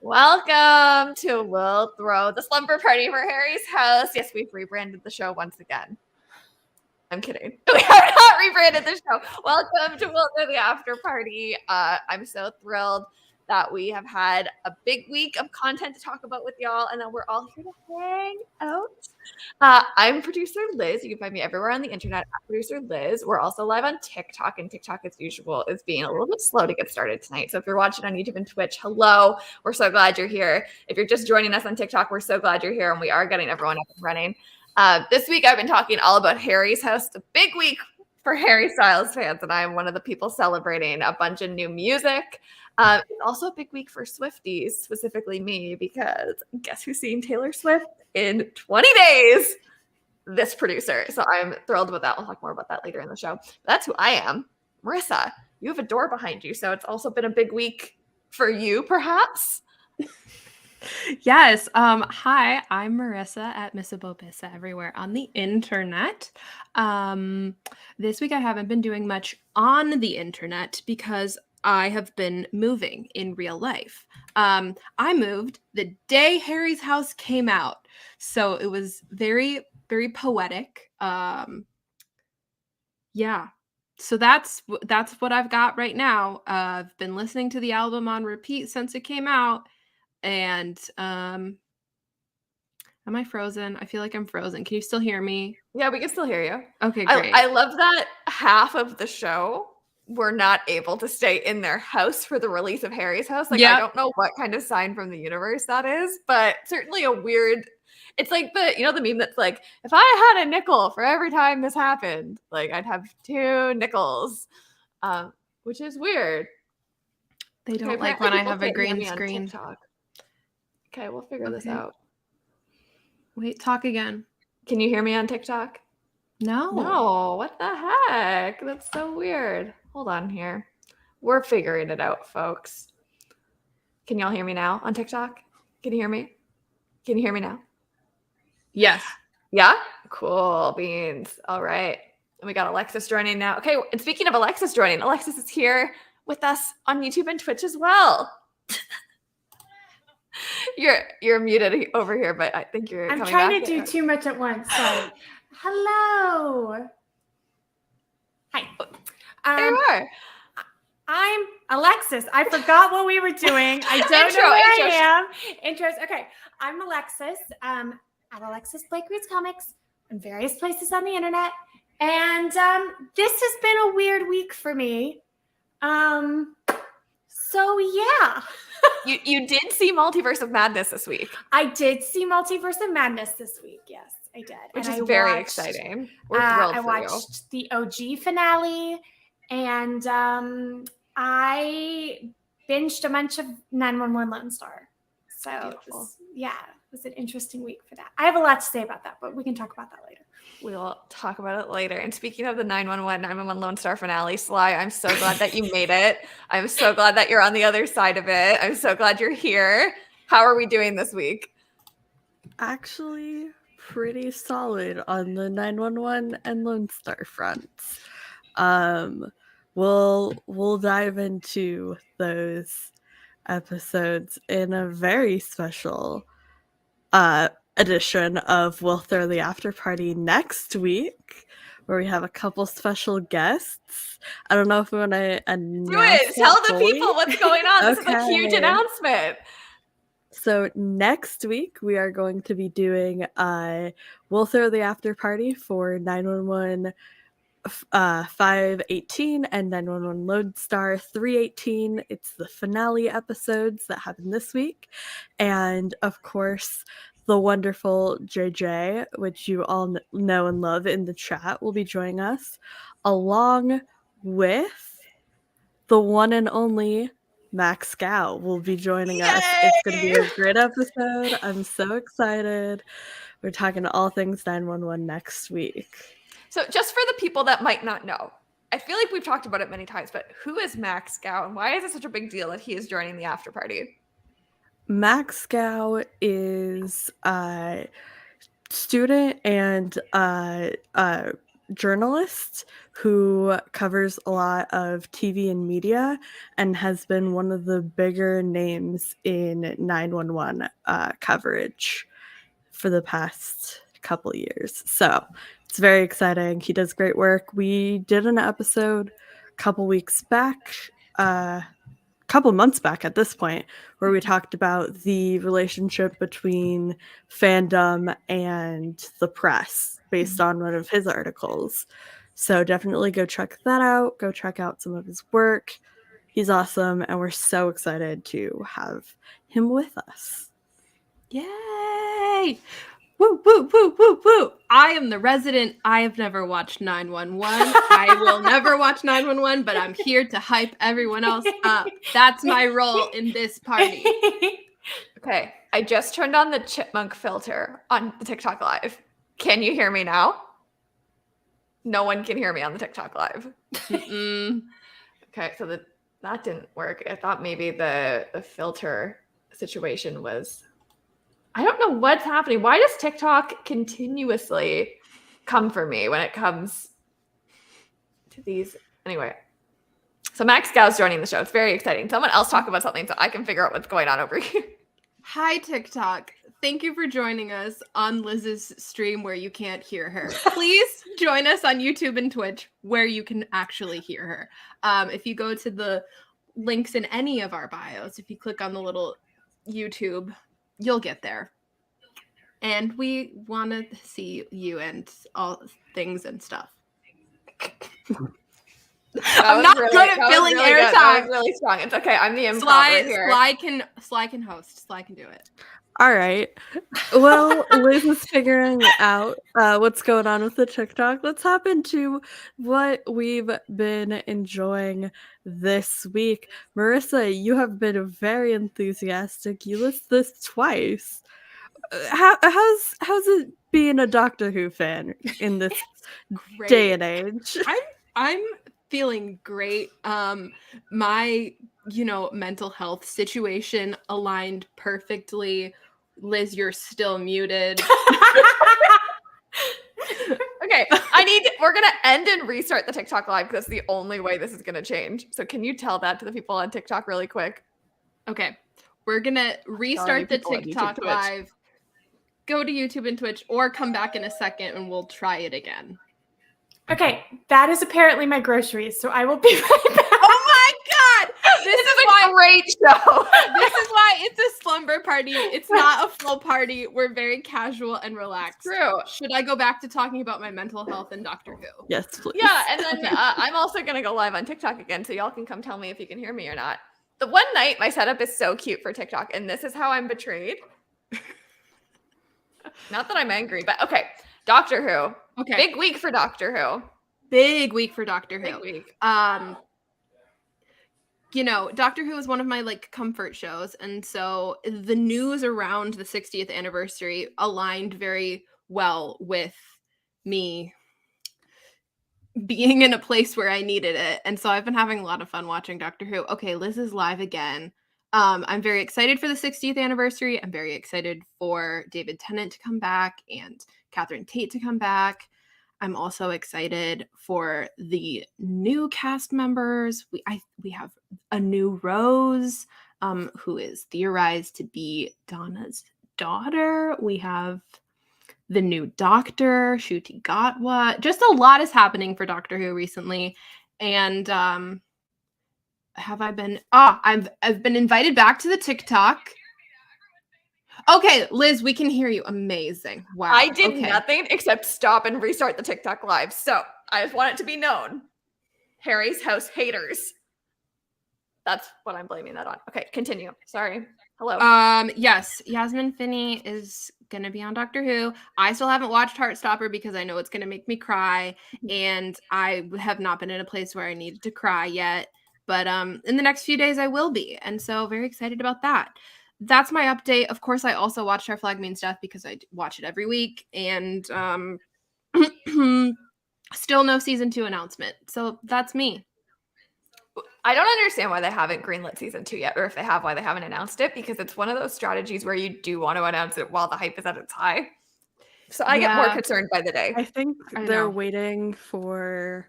Welcome to We'll Throw the Slumber Party for Harry's House. Yes, we've rebranded the show once again. I'm kidding. We have not rebranded the show. Welcome to We'll Throw the After Party. I'm so thrilled that we have had a big week of content to talk about with y'all, and that we're all here to hang out. I'm producer Liz. You can find me everywhere on the internet at producer Liz. We're also live on TikTok, and TikTok, as usual, is being a little bit slow to get started tonight. So if you're watching on YouTube and Twitch, hello. We're so glad you're here. If you're just joining us on TikTok, we're so glad you're here, and we are getting everyone up and running. This week, I've been talking all about Harry's House. It's a big week for Harry Styles fans, and I'm one of the people celebrating a bunch of new music. It's also a big week for Swifties, specifically me, because guess who's seeing Taylor Swift in 20 days? This producer. So I'm thrilled with that. I'll talk more about that later in the show. But that's who I am. Marissa, you have a door behind you, so it's also been a big week for you, perhaps? Yes. Hi, I'm Marissa at Missabopissa everywhere on the internet. This week I haven't been doing much on the internet because I have been moving in real life. I moved the day Harry's House came out. So it was very, very poetic. Yeah. So that's what I've got right now. I've been listening to the album on repeat since it came out. And am I frozen? I feel like I'm frozen. Can you still hear me? Yeah, we can still hear you. Okay, great. I love that half of the show were not able to stay in their house for the release of Harry's House. Like, I don't know what kind of sign from the universe that is, but certainly a weird. It's like the meme that's like, if I had a nickel for every time this happened, like I'd have 2 nickels, which is weird. They don't like when I have a green screen. Okay, we'll figure this out. Wait, talk again. Can you hear me on TikTok? No, what the heck? That's so weird. Hold on here. We're figuring it out, folks. Can y'all hear me now on TikTok? Can you hear me? Can you hear me now? Yes. Yeah? Cool beans. All right. And we got Alexis joining now. Okay, and speaking of Alexis joining, Alexis is here with us on YouTube and Twitch as well. You're muted over here, but I think you're I'm trying to do too much at once. Sorry. Hello. Hi. There you are. I'm Alexis. I forgot what we were doing. I don't know where I am. Intros. Okay. I'm Alexis at Alexis Blake Reads Comics in various places on the internet. And this has been a weird week for me. So yeah. You did see Multiverse of Madness this week. I did see Multiverse of Madness this week. Yes, I did. Which is very exciting. We're thrilled for you. I watched the OG finale, and I binged a bunch of 911 Lone Star. So it was an interesting week for that. I have a lot to say about that, but we can talk about that later. We'll talk about it later. And speaking of the 911 Lone Star finale, Sly, I'm so glad that you made it. I'm so glad that you're on the other side of it. I'm so glad you're here. How are we doing this week? Actually, pretty solid on the 911 and Lone Star fronts. We'll dive into those episodes in a very special edition of We'll Throw the After Party next week, where we have a couple special guests. I don't know if we want to announce. Do it. Tell the people what's going on. This is a huge announcement. So next week we are going to be doing We'll Throw the After Party for 911 518 and 911 Lone Star 318. It's the finale episodes that happen this week. And of course, the wonderful JJ, which you all know and love in the chat, will be joining us, along with the one and only Max Gow will be joining us. It's going to be a great episode. I'm so excited. We're talking all things 911 next week. So just for the people that might not know, I feel like we've talked about it many times, but who is Max Gow and why is it such a big deal that he is joining the after party? Max Gow is a student and journalist who covers a lot of TV and media and has been one of the bigger names in 911 coverage for the past couple years. So it's very exciting. He does great work. We did an episode a couple weeks back, couple months back at this point, where we talked about the relationship between fandom and the press based on one of his articles. So definitely go check that out. Go check out some of his work. He's awesome, and we're so excited to have him with us. Yay! Woo, woo, woo, woo, woo. I am the resident. I have never watched 911. I will never watch 911, but I'm here to hype everyone else up. That's my role in this party. Okay, I just turned on the chipmunk filter on the TikTok live. Can you hear me now? No one can hear me on the TikTok live. Okay, so that didn't work. I thought maybe the filter situation was... I don't know what's happening. Why does TikTok continuously come for me when it comes to these? Anyway, so Max Gau's joining the show. It's very exciting. Someone else talk about something so I can figure out what's going on over here. Hi, TikTok. Thank you for joining us on Liz's stream where you can't hear her. Please join us on YouTube and Twitch where you can actually hear her. If you go to the links in any of our bios, if you click on the little YouTube, you'll get there. And we want to see you and all things and stuff. I'm not really, good at filling airtime. That was really strong. It's okay. I'm the improver here. Sly can host. Sly can do it. All right. Well, Liz is figuring out what's going on with the TikTok. Let's hop into what we've been enjoying this week. Marissa, you have been very enthusiastic. You list this twice. How's it being a Doctor Who fan in this day and age? I'm feeling great. My mental health situation aligned perfectly. Liz, you're still muted. Okay, we're gonna end and restart the TikTok live because that's the only way this is gonna change. So can you tell that to the people on TikTok really quick? Okay, we're gonna restart the TikTok live. Go to YouTube and Twitch, or come back in a second and we'll try it again. Okay, that is apparently my groceries, so I will be right back. Oh my god! This is a great show. This is why it's a slumber party. It's not a full party. We're very casual and relaxed. True. Should I go back to talking about my mental health and Doctor Who? Yes, please. Yeah, and then I'm also going to go live on TikTok again, so y'all can come tell me if you can hear me or not. The one night, my setup is so cute for TikTok, and this is how I'm betrayed. Not that I'm angry, but okay. Doctor Who. Okay. Big week for Doctor Who. Big week for Doctor Who. Big week. Doctor Who is one of my comfort shows, and so the news around the 60th anniversary aligned very well with me being in a place where I needed it. And so I've been having a lot of fun watching Doctor Who. Okay, Liz is live again. I'm very excited for the 60th anniversary. I'm very excited for David Tennant to come back and Catherine Tate to come back. I'm also excited for the new cast members. We have a new Rose, who is theorized to be Donna's daughter. We have the new Doctor, Ncuti Gatwa. Just a lot is happening for Doctor Who recently. And I've been invited back to the TikTok. Okay, Liz, we can hear you. Amazing. Wow. I did nothing except stop and restart the TikTok live. So I just want it to be known. Harry's house haters. That's what I'm blaming that on. Okay, continue. Sorry. Hello. Yes, Yasmin Finney is gonna be on Doctor Who. I still haven't watched Heartstopper because I know it's gonna make me cry, and I have not been in a place where I needed to cry yet. But in the next few days I will be, and so very excited about that. That's my update. Of course, I also watched Our Flag Means Death because I watch it every week, and still no season 2 announcement. So that's me. I don't understand why they haven't greenlit season 2 yet, or if they have, why they haven't announced it, because it's one of those strategies where you do want to announce it while the hype is at its high. So I get more Yeah. concerned by the day. I think I they're know. waiting for,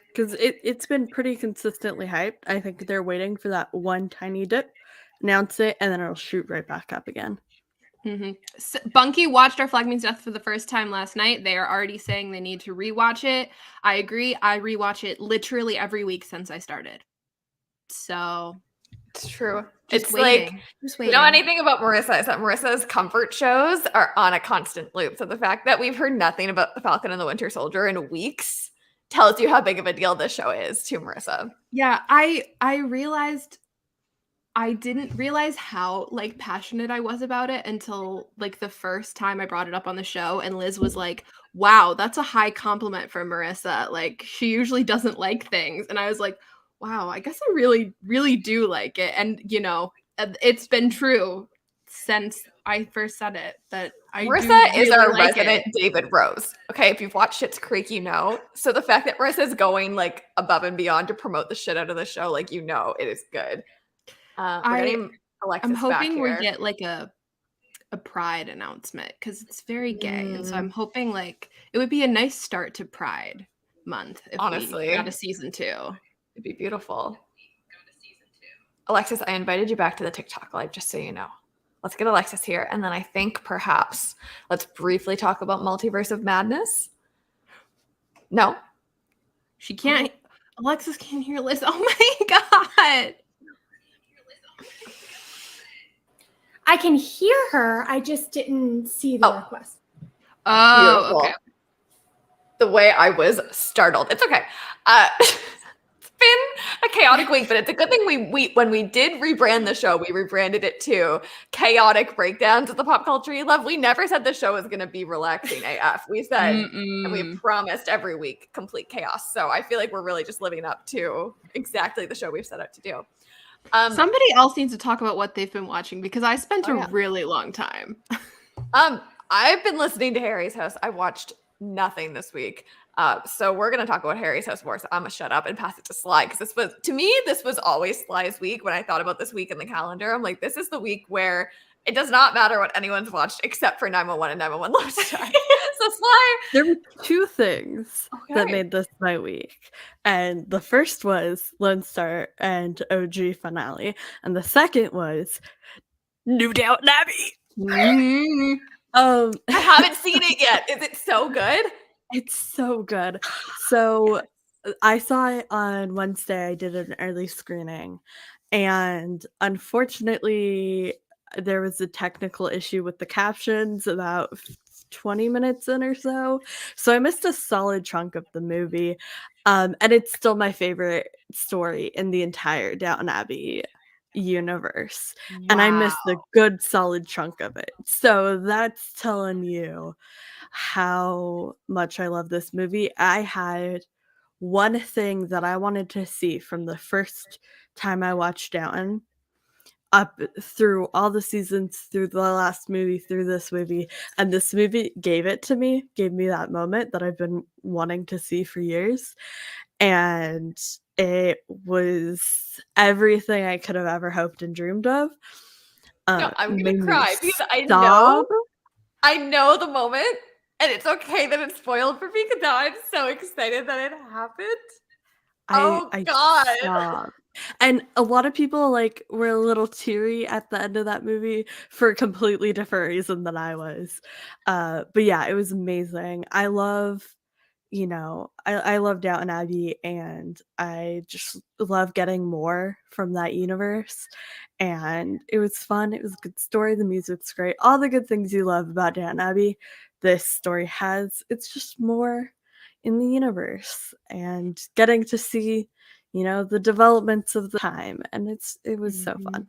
because it's been pretty consistently hyped. I think they're waiting for that one tiny dip, announce it, and then it'll shoot right back up again. So Bunky watched Our Flag Means Death for the first time last night. They are already saying they need to rewatch it. I agree. I rewatch it literally every week since I started. So It's true. just It's waiting. like, Just you waiting. know anything about Marissa is that Marissa's comfort shows are on a constant loop. So the fact that we've heard nothing about the Falcon and the Winter Soldier in weeks tells you how big of a deal this show is to Marissa. Yeah, I realized I didn't realize how like passionate I was about it until like the first time I brought it up on the show, and Liz was like, "Wow, that's a high compliment for Marissa. Like she usually doesn't like things." And I was like, "Wow, I guess I really really do like it." And it's been true since I first said it that I do Marissa is really our like resident it. David Rose. Okay, if you've watched Schitt's Creek, you know. So the fact that Marissa's going like above and beyond to promote the shit out of the show, like it is good. We're getting Alexis I'm back hoping we here. get like a Pride announcement because it's very gay, and so I'm hoping like it would be a nice start to Pride Month if Honestly. we got a season 2. It'd be beautiful. Alexis, I invited you back to the TikTok live just so you know. Let's get Alexis here, and then I think perhaps let's briefly talk about Multiverse of Madness. No, She can't. Alexis can't hear Liz. Oh my god! I can hear her. I just didn't see the request. Oh, beautiful. okay. The way I was startled. It's okay. It's been a chaotic week, but it's a good thing we when we did rebrand the show, we rebranded it to Chaotic Breakdowns of the Pop Culture You Love. We never said the show was going to be relaxing AF. We said, and we promised every week, complete chaos. So I feel like we're really just living up to exactly the show we've set out to do. Somebody else needs to talk about what they've been watching because I spent a really long time. I've been listening to Harry's House. I watched nothing this week. So we're going to talk about Harry's House more. So I'm going to shut up and pass it to Sly because this was always Sly's week. When I thought about this week in the calendar, I'm like, this is the week where it does not matter what anyone's watched except for 911 and 911 Love Strike. So Sly. There were two things that made this my week. And the first was Lone Star and OG finale. And the second was New Downton Abbey. I haven't seen it yet. Is it so good? It's so good. So I saw it on Wednesday. I did an early screening. And unfortunately, there was a technical issue with the captions about 20 minutes in or so. So I missed a solid chunk of the movie. And it's still my favorite story in the entire Downton Abbey universe. Wow. And I missed a good solid chunk of it. So that's telling you how much I love this movie. I had one thing that I wanted to see from the first time I watched Downton up through all the seasons, through the last movie, through this movie, and this movie gave me that moment that I've been wanting to see for years. And it was everything I could have ever hoped and dreamed of. No, I'm gonna cry because I know the moment, and it's okay that it's spoiled for me because now I'm so excited that it happened. I God. Sobbed. And a lot of people were a little teary at the end of that movie for a completely different reason than I was. But yeah, it was amazing. I love Downton Abbey, and I just love getting more from that universe. And it was fun. It was a good story. The music's great. All the good things you love about Downton Abbey, this story has. It's just more in the universe and getting to see, the developments of the time. And it was so fun.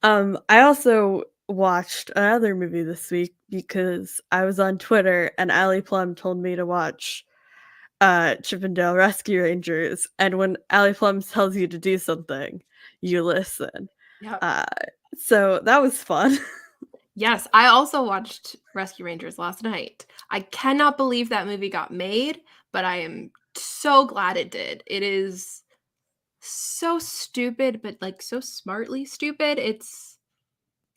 I also watched another movie this week because I was on Twitter and Allie Plum told me to watch Chippendale Rescue Rangers, and when Allie Plum tells you to do something, you listen. So that was fun. Yes, I also watched Rescue Rangers last night. I cannot believe that movie got made, but I am so glad it did. It is so stupid, but so smartly stupid.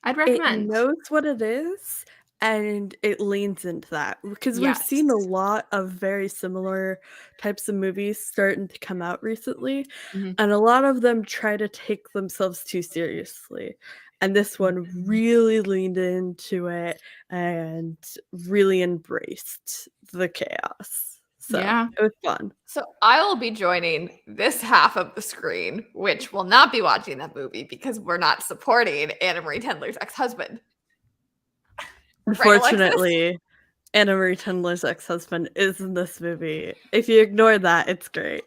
I'd recommend. It knows what it is, And it leans into that because we've Yes. seen a lot of very similar types of movies starting to come out recently, Mhm. and a lot of them try to take themselves too seriously. And this one Mhm. really leaned into it and really embraced the chaos. So Yeah. it was fun. So I will be joining this half of the screen, which will not be watching that movie because we're not supporting Anna Marie Tendler's ex-husband. Right, Alexis? Unfortunately, Anna Marie Tendler's ex-husband is in this movie. If you ignore that, it's great.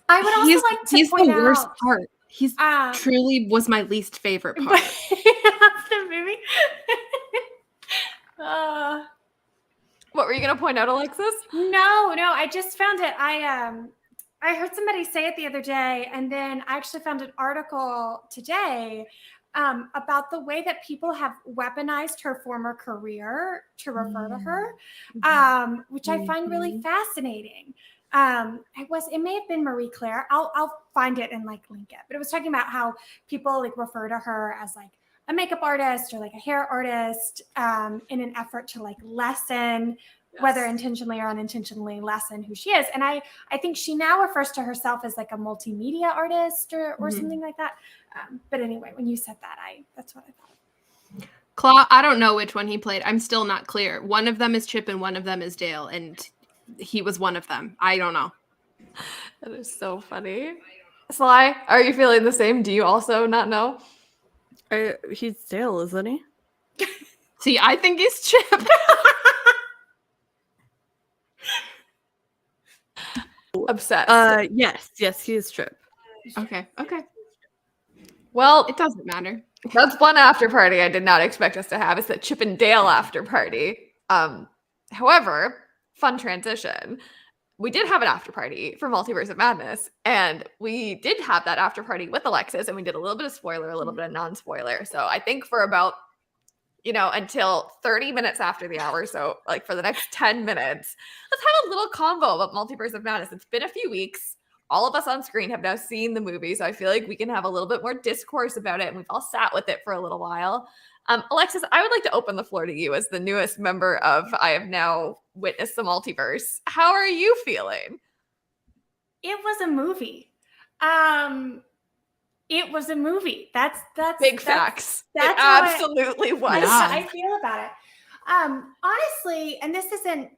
I would also like to He's point the worst out part. He's truly was my least favorite part. of the movie. What were you going to point out, Alexis? No, I just found it. I heard somebody say it the other day, and then I actually found an article today about the way that people have weaponized her former career to refer to her, which I find really fascinating. It may have been Marie Claire. I'll find it and like link it. But it was talking about how people like refer to her as like a makeup artist or like a hair artist in an effort to like lessen, whether intentionally or unintentionally, lessen who she is. And I think she now refers to herself as like a multimedia artist or something like that. But anyway, when you said that, that's what I thought. Claw, I don't know which one he played. I'm still not clear. One of them is Chip and one of them is Dale, and he was one of them. I don't know. That is so funny. Sly, are you feeling the same? Do you also not know? He's Dale, isn't he? See, I think he's Chip. Obsessed. Yes, he is Chip. Okay. Well, It doesn't matter. that's one after party I did not expect us to have. It's the Chip and Dale after party. However, fun transition. We did have an after party for Multiverse of Madness, and we did have that after party with Alexis, and we did a little bit of spoiler, a little bit of non-spoiler. So I think for about, until 30 minutes after the hour, so like for the next 10 minutes, let's have a little convo about Multiverse of Madness. It's been a few weeks. All of us on screen have now seen the movie, so I feel like we can have a little bit more discourse about it, and we've all sat with it for a little while. Alexis, I would like to open the floor to you as the newest member of I have now witnessed the multiverse. How are you feeling? It was a movie. It was a movie. That's big facts. That's it absolutely was. That's how I feel about it. Honestly, and this isn't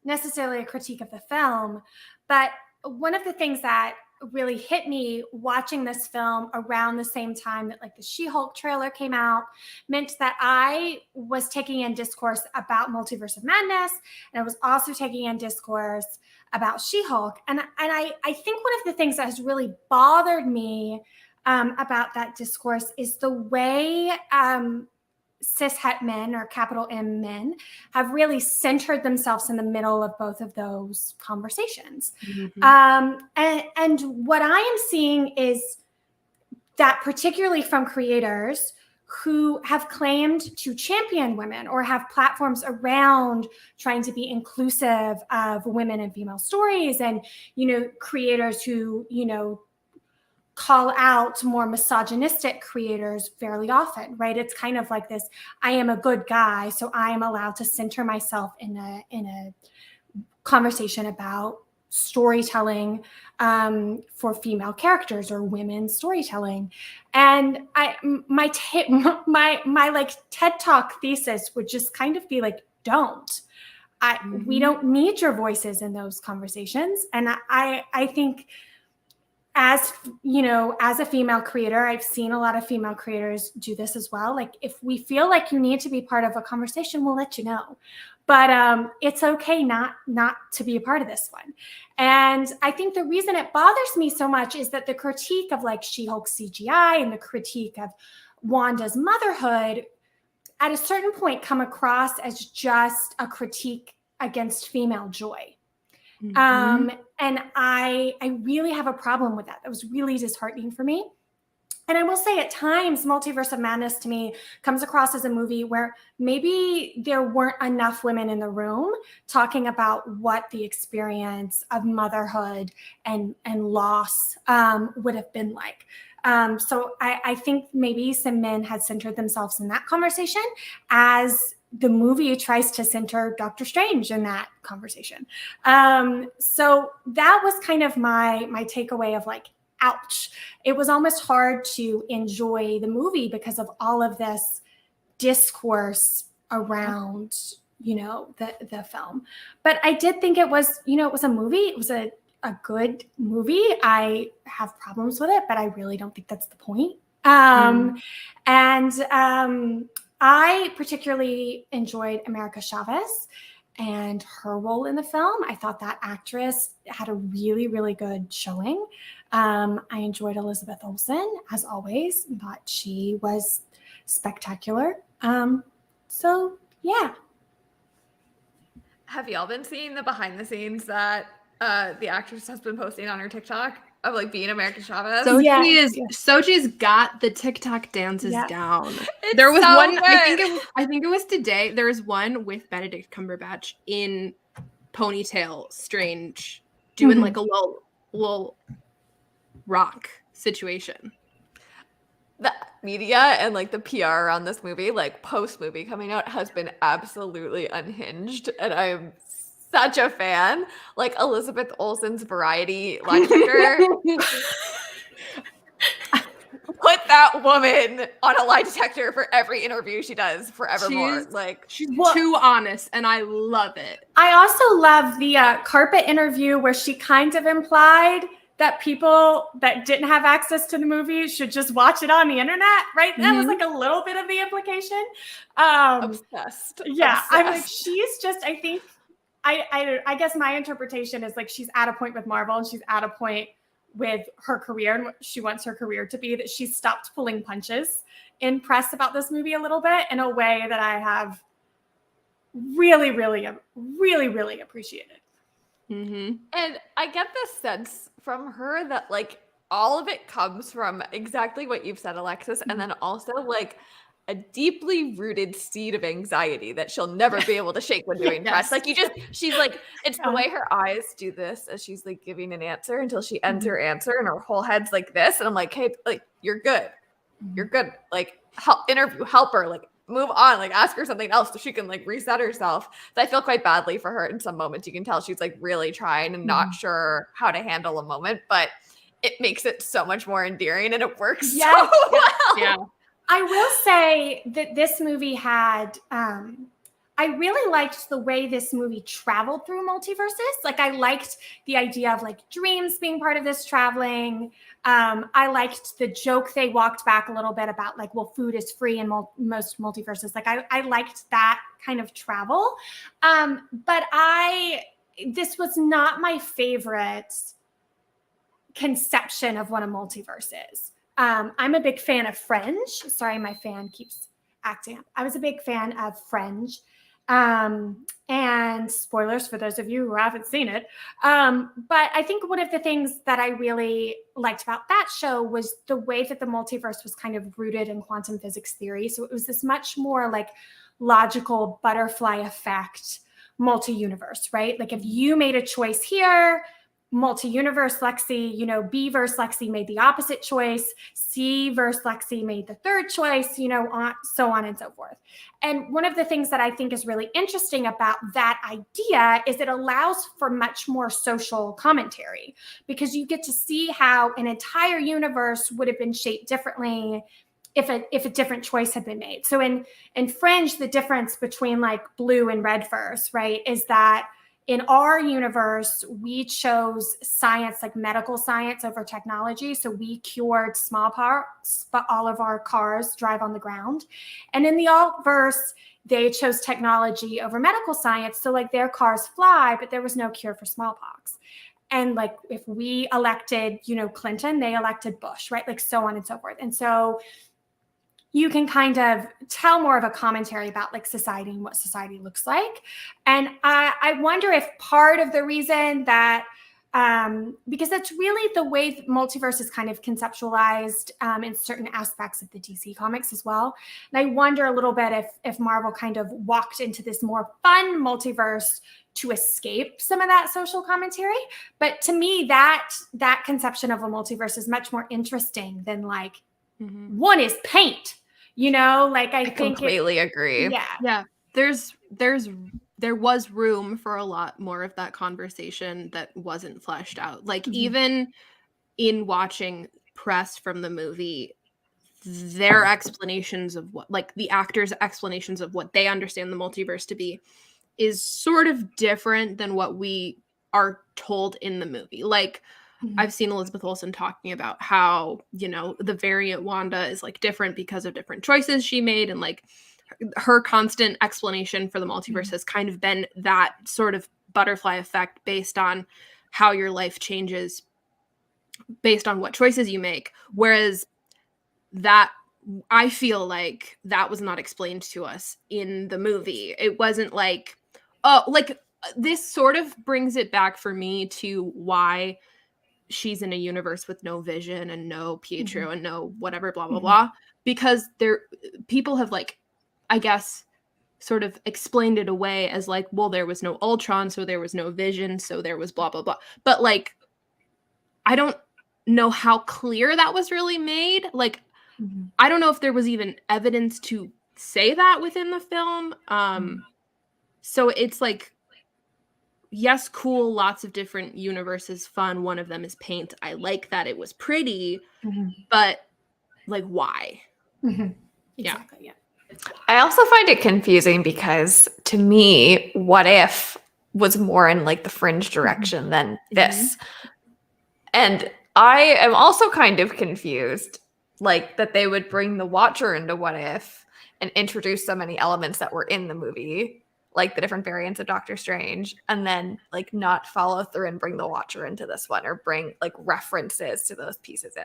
necessarily a critique of the film, but one of the things that really hit me watching this film around the same time that like the She-Hulk trailer came out meant that I was taking in discourse about Multiverse of Madness, and I was also taking in discourse about She-Hulk. And I think one of the things that has really bothered me about that discourse is the way cishet men or capital M men have really centered themselves in the middle of both of those conversations. And what I am seeing is that particularly from creators who have claimed to champion women or have platforms around trying to be inclusive of women and female stories, and, creators who, call out more misogynistic creators fairly often, right? It's kind of like this, I am a good guy, so I am allowed to center myself in a conversation about storytelling for female characters or women's storytelling. And my like TED Talk thesis would just kind of be like, don't. We don't need your voices in those conversations. And I think as a female creator, I've seen a lot of female creators do this as well. Like, if we feel like you need to be part of a conversation, we'll let you know. But it's okay not to be a part of this one. And I think the reason it bothers me so much is that the critique of like She-Hulk CGI and the critique of Wanda's motherhood at a certain point come across as just a critique against female joy. And I really have a problem with that. That was really disheartening for me. And I will say at times, Multiverse of Madness to me comes across as a movie where maybe there weren't enough women in the room talking about what the experience of motherhood and loss would have been like. So I think maybe some men had centered themselves in that conversation as the movie tries to center Doctor Strange in that conversation. So that was kind of my takeaway of like, ouch. It was almost hard to enjoy the movie because of all of this discourse around, the film. But I did think it was, it was a movie. It was a good movie. I have problems with it, but I really don't think that's the point. I particularly enjoyed America Chavez and her role in the film. I thought that actress had a really, really good showing. I enjoyed Elizabeth Olsen, as always. Thought she was spectacular. So, yeah. Have y'all been seeing the behind the scenes that the actress has been posting on her TikTok of like being America Chavez? Sochi's got the TikTok dances down. It's there was so one. Good. I think it was today. There was one with Benedict Cumberbatch in ponytail, Strange, doing like a little rock situation. The media and like the PR around this movie, like post movie coming out, has been absolutely unhinged, and I'm such a fan. Like Elizabeth Olsen's Variety lie detector. Put that woman on a lie detector for every interview she does forevermore. She's too honest, and I love it. I also love the carpet interview where she kind of implied that people that didn't have access to the movie should just watch it on the internet, right? That was like a little bit of the implication. Obsessed. Yeah, Obsessed. I'm like, she's just, I think, I guess my interpretation is like she's at a point with Marvel and she's at a point with her career and what she wants her career to be, that she's stopped pulling punches in press about this movie a little bit in a way that I have really, really, really, really appreciated. And I get this sense from her that like all of it comes from exactly what you've said, Alexis, and then also like a deeply rooted seed of anxiety that she'll never be able to shake when doing press. Like she's like, it's the way her eyes do this as she's like giving an answer until she ends her answer and her whole head's like this. And I'm like, hey, like you're good. You're good. Like help her, like move on, like ask her something else so she can like reset herself. So I feel quite badly for her in some moments. You can tell she's like really trying and not sure how to handle a moment, but it makes it so much more endearing and it works so well. Yeah. I will say that this movie had, I really liked the way this movie traveled through multiverses. Like I liked the idea of like dreams being part of this traveling. I liked the joke they walked back a little bit about like, well, food is free in most multiverses. Like I liked that kind of travel. But this was not my favorite conception of what a multiverse is. I'm a big fan of Fringe. Sorry, my fan keeps acting up. I was a big fan of Fringe. And spoilers for those of you who haven't seen it. But I think one of the things that I really liked about that show was the way that the multiverse was kind of rooted in quantum physics theory. So it was this much more like logical butterfly effect multi-universe, right? Like if you made a choice here, multi-universe Lexi, B versus Lexi made the opposite choice. C versus Lexi made the third choice, so on and so forth. And one of the things that I think is really interesting about that idea is it allows for much more social commentary because you get to see how an entire universe would have been shaped differently if a different choice had been made. So in Fringe, the difference between like blue and red first, right, is that in our universe, we chose science, like medical science over technology. So we cured smallpox, but all of our cars drive on the ground. And in the alt-verse, they chose technology over medical science. So like their cars fly, but there was no cure for smallpox. And like if we elected, Clinton, they elected Bush, right? Like so on and so forth. And so you can kind of tell more of a commentary about like society and what society looks like. And I wonder if part of the reason that, because that's really the way multiverse is kind of conceptualized in certain aspects of the DC comics as well. And I wonder a little bit if Marvel kind of walked into this more fun multiverse to escape some of that social commentary. But to me, that conception of a multiverse is much more interesting than like, one is paint. I think completely agree. Yeah. there was room for a lot more of that conversation that wasn't fleshed out. Like even in watching press from the movie, their explanations of what, like the actors' explanations of what they understand the multiverse to be is sort of different than what we are told in the movie. Like I've seen Elizabeth Olsen talking about how, you know, the variant Wanda is like different because of different choices she made, and like her constant explanation for the multiverse has kind of been that sort of butterfly effect based on how your life changes based on what choices you make. Whereas that, I feel like that was not explained to us in the movie. It wasn't like, oh, like this sort of brings it back for me to why she's in a universe with no Vision and no Pietro and no whatever, blah, blah, blah. Because people have like, I guess, sort of explained it away as like, well, there was no Ultron, so there was no Vision, so there was blah, blah, blah. But like, I don't know how clear that was really made. Like, I don't know if there was even evidence to say that within the film. So it's like, yes, cool, lots of different universes, fun. One of them is paint. I like that it was pretty, but like, why? Exactly, yeah. I also find it confusing because to me, What If was more in like the fringe direction than this. And I am also kind of confused, like that they would bring the Watcher into What If and introduce so many elements that were in the movie, like the different variants of Doctor Strange, and then like not follow through and bring the Watcher into this one or bring like references to those pieces in.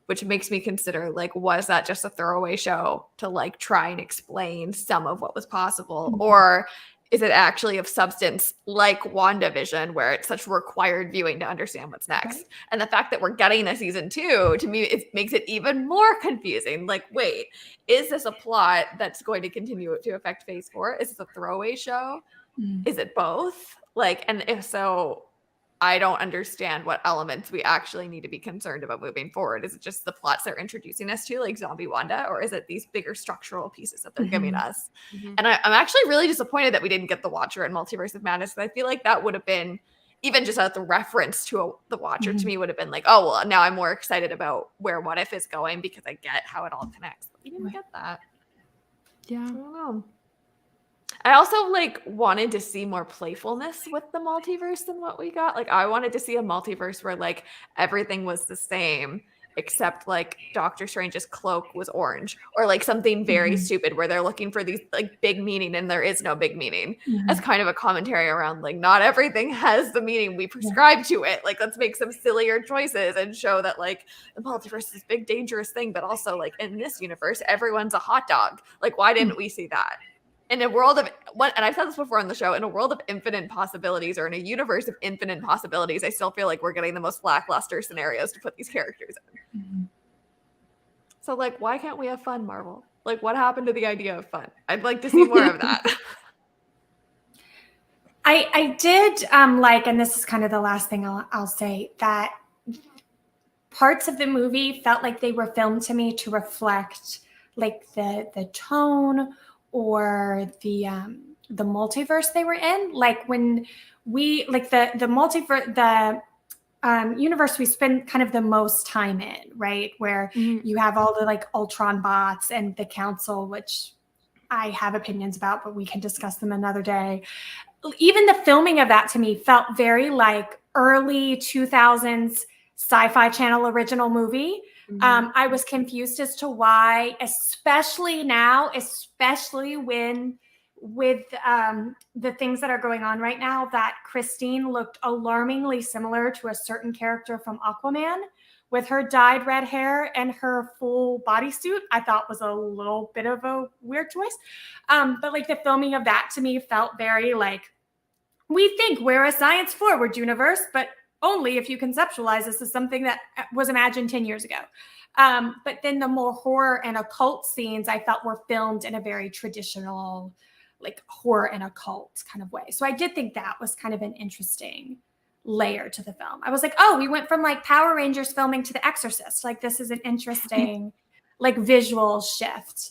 Which makes me consider, like, was that just a throwaway show to, like, try and explain some of what was possible? Or is it actually of substance like WandaVision, where it's such required viewing to understand what's next? Right. And the fact that we're getting a season 2, to me, it makes it even more confusing. Like, wait, is this a plot that's going to continue to affect Phase 4? Is this a throwaway show? Is it both? Like, and if so, I don't understand what elements we actually need to be concerned about moving forward. Is it just the plots they're introducing us to, like Zombie Wanda, or is it these bigger structural pieces that they're giving us? And I'm actually really disappointed that we didn't get the Watcher in Multiverse of Madness. I feel like that would have been, even just at the reference to the Watcher, to me would have been like, oh, well, now I'm more excited about where What If is going because I get how it all connects. But we didn't get that. Yeah. I don't know. I also like wanted to see more playfulness with the multiverse than what we got. Like I wanted to see a multiverse where like everything was the same except like Doctor Strange's cloak was orange, or like something very stupid where they're looking for these like big meaning and there is no big meaning. As kind of a commentary around like not everything has the meaning we prescribe to it. Like let's make some sillier choices and show that like the multiverse is this big dangerous thing, but also like in this universe everyone's a hot dog. Like why didn't we see that? In a world of what, and I've said this before on the show, in a world of infinite possibilities, or in a universe of infinite possibilities, I still feel like we're getting the most lackluster scenarios to put these characters in. So, like, why can't we have fun, Marvel? Like, what happened to the idea of fun? I'd like to see more of that. I did like, and this is kind of the last thing I'll say, that parts of the movie felt like they were filmed to me to reflect like the tone or the multiverse they were in. Like when we like the multiverse, the universe we spend kind of the most time in, right? Where you have all the like Ultron bots and the council, which I have opinions about, but we can discuss them another day. Even the filming of that to me felt very like early 2000s Sci-Fi Channel original movie. I was confused as to why, especially now, especially when with the things that are going on right now, that Christine looked alarmingly similar to a certain character from Aquaman with her dyed red hair and her full bodysuit. I thought was a little bit of a weird choice. But like the filming of that to me felt very like, we think we're a science forward universe, but only if you conceptualize this as something that was imagined 10 years ago. But then the more horror and occult scenes I felt were filmed in a very traditional, like horror and occult kind of way. So I did think that was kind of an interesting layer to the film. I was like, oh, we went from like Power Rangers filming to The Exorcist. Like this is an interesting like visual shift.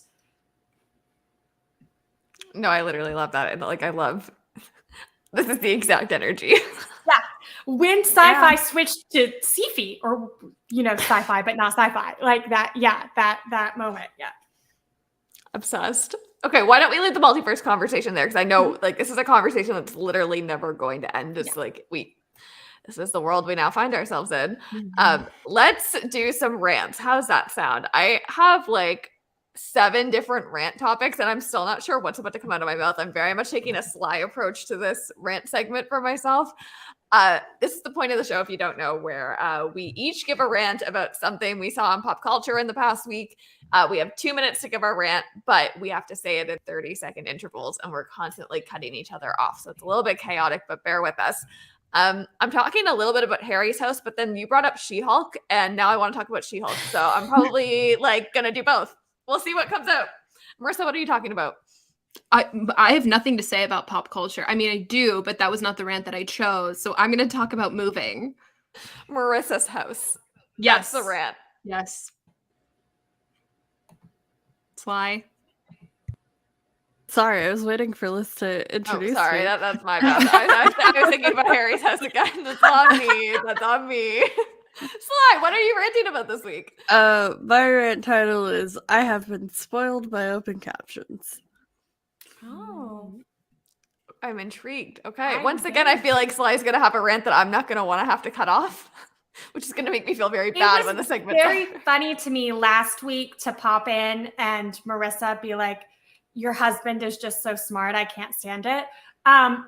No, I literally love that. And like, I love this is the exact energy. Yeah. When sci-fi switched to sci-fi, or sci-fi but not sci-fi, like that. Yeah, that moment. Yeah. Obsessed. Okay, why don't we leave the multiverse conversation there? Because I know like this is a conversation that's literally never going to end. It's like this is the world we now find ourselves in. Let's do some rants. How's that sound? I have like 7 different rant topics, and I'm still not sure what's about to come out of my mouth. I'm very much taking a sly approach to this rant segment for myself. This is the point of the show, if you don't know, where we each give a rant about something we saw in pop culture in the past week. We have 2 minutes to give our rant, but we have to say it in 30-second intervals, and we're constantly cutting each other off. So it's a little bit chaotic, but bear with us. I'm talking a little bit about Harry's house, but then you brought up She-Hulk, and now I want to talk about She-Hulk. So I'm probably like going to do both. We'll see what comes out. Marissa, what are you talking about? I have nothing to say about pop culture. I mean, I do, but that was not the rant that I chose. So I'm going to talk about moving. Marissa's house. Yes. That's the rant. Yes. Sly. Sorry, I was waiting for Liz to introduce me. That's my bad. I was thinking about Harry's house again. That's on me. That's on me. Sly, what are you ranting about this week? My rant title is I have been spoiled by open captions. Oh. I'm intrigued. Okay. Once again, I feel like Sly's going to have a rant that I'm not going to want to have to cut off, which is going to make me feel very bad when the segment's very funny to me last week to pop in and Marissa be like, your husband is just so smart. I can't stand it.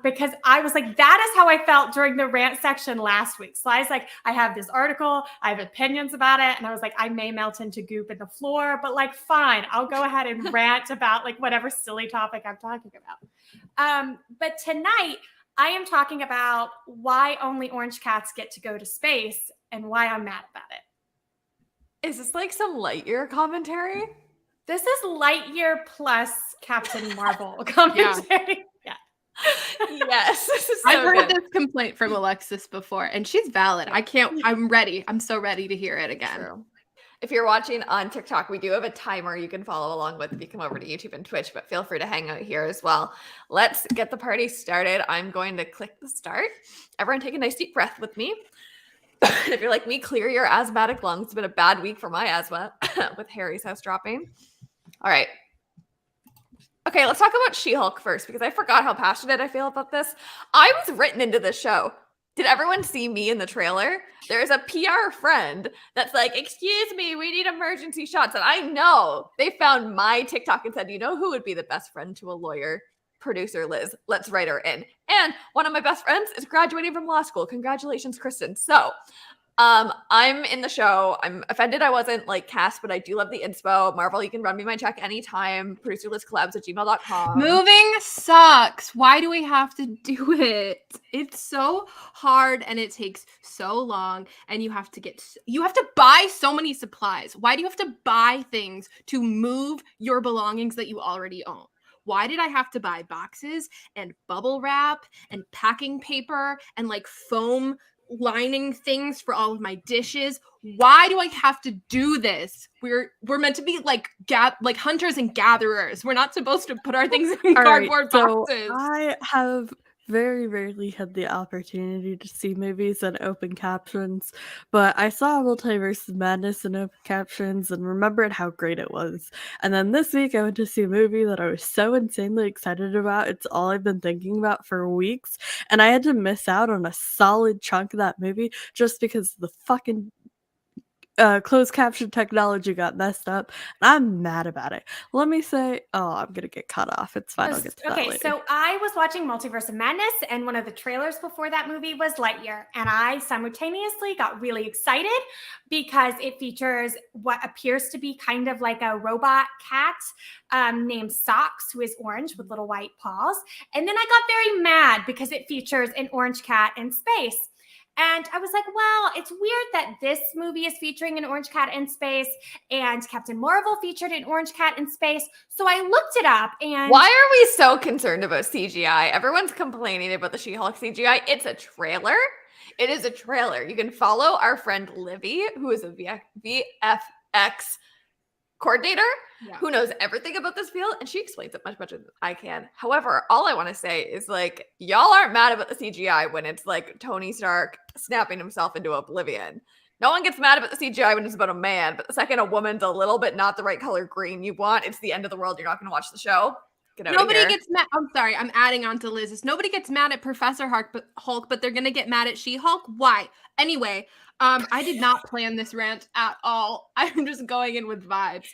Because I was like, that is how I felt during the rant section last week. Sly's like, I have this article, I have opinions about it. And I was like, I may melt into goop in the floor, but like, fine, I'll go ahead and rant about like whatever silly topic I'm talking about. But tonight I am talking about why only orange cats get to go to space and why I'm mad about it. Is this like some Lightyear commentary? This is Lightyear plus Captain Marvel commentary. Yeah. Yes. This is so I've heard good. this complaint from Alexis before, and she's valid. I'm ready. I'm so ready to hear it again. True. If you're watching on TikTok, we do have a timer you can follow along with if you come over to YouTube and Twitch, but feel free to hang out here as well. Let's get the party started. I'm going to click the start. Everyone take a nice deep breath with me. If you're like me, clear your asthmatic lungs. It's been a bad week for my asthma with Harry's house dropping. All right. Okay, let's talk about She-Hulk first because I forgot how passionate I feel about this. I was written into this show. Did everyone see me in the trailer? There's a PR friend that's like, excuse me, we need emergency shots. And I know they found my TikTok and said, you know who would be the best friend to a lawyer? Producer Liz. Let's write her in. And one of my best friends is graduating from law school. Congratulations, Kristen. So I'm in the show. I'm offended I wasn't like cast, but I do love the inspo. Marvel, you can run me my check anytime. ProducerLizCollabs@gmail.com. Moving sucks. Why do we have to do it? It's so hard and it takes so long and you have to buy so many supplies. Why do you have to buy things to move your belongings that you already own? Why did I have to buy boxes and bubble wrap and packing paper and like foam lining things for all of my dishes? Why do I have to do this? We're meant to be like hunters and gatherers. We're not supposed to put our things in cardboard boxes. I have very rarely had the opportunity to see movies in open captions, but I saw Multiverse of Madness in open captions and remembered how great it was. And then this week I went to see a movie that I was so insanely excited about. It's all I've been thinking about for weeks, and I had to miss out on a solid chunk of that movie just because the fucking closed caption technology got messed up, and I'm mad about it. Let me say, I'm gonna get cut off. It's fine. I'll get to that later. So I was watching Multiverse of Madness, and one of the trailers before that movie was Lightyear, and I simultaneously got really excited because it features what appears to be kind of like a robot cat named Socks, who is orange with little white paws. And then I got very mad because it features an orange cat in space. And I was like, well, it's weird that this movie is featuring an orange cat in space and Captain Marvel featured an orange cat in space. So I looked it up and... Why are we so concerned about CGI? Everyone's complaining about the She-Hulk CGI. It's a trailer. It is a trailer. You can follow our friend Livy, who is a VFX coordinator Yeah. who knows everything about this field, and she explains it much better than I can. However, all I want to say is like, y'all aren't mad about the CGI when it's like Tony Stark snapping himself into oblivion. No one gets mad about the CGI when it's about a man, but the second a woman's a little bit not the right color green you want, it's the end of the world. You're not going to watch the show. Get out of Nobody here. gets mad. I'm sorry, I'm adding on to Liz's. Nobody gets mad at Professor Hulk, but they're gonna get mad at She-Hulk. Why? Anyway, I did not plan this rant at all. I'm just going in with vibes.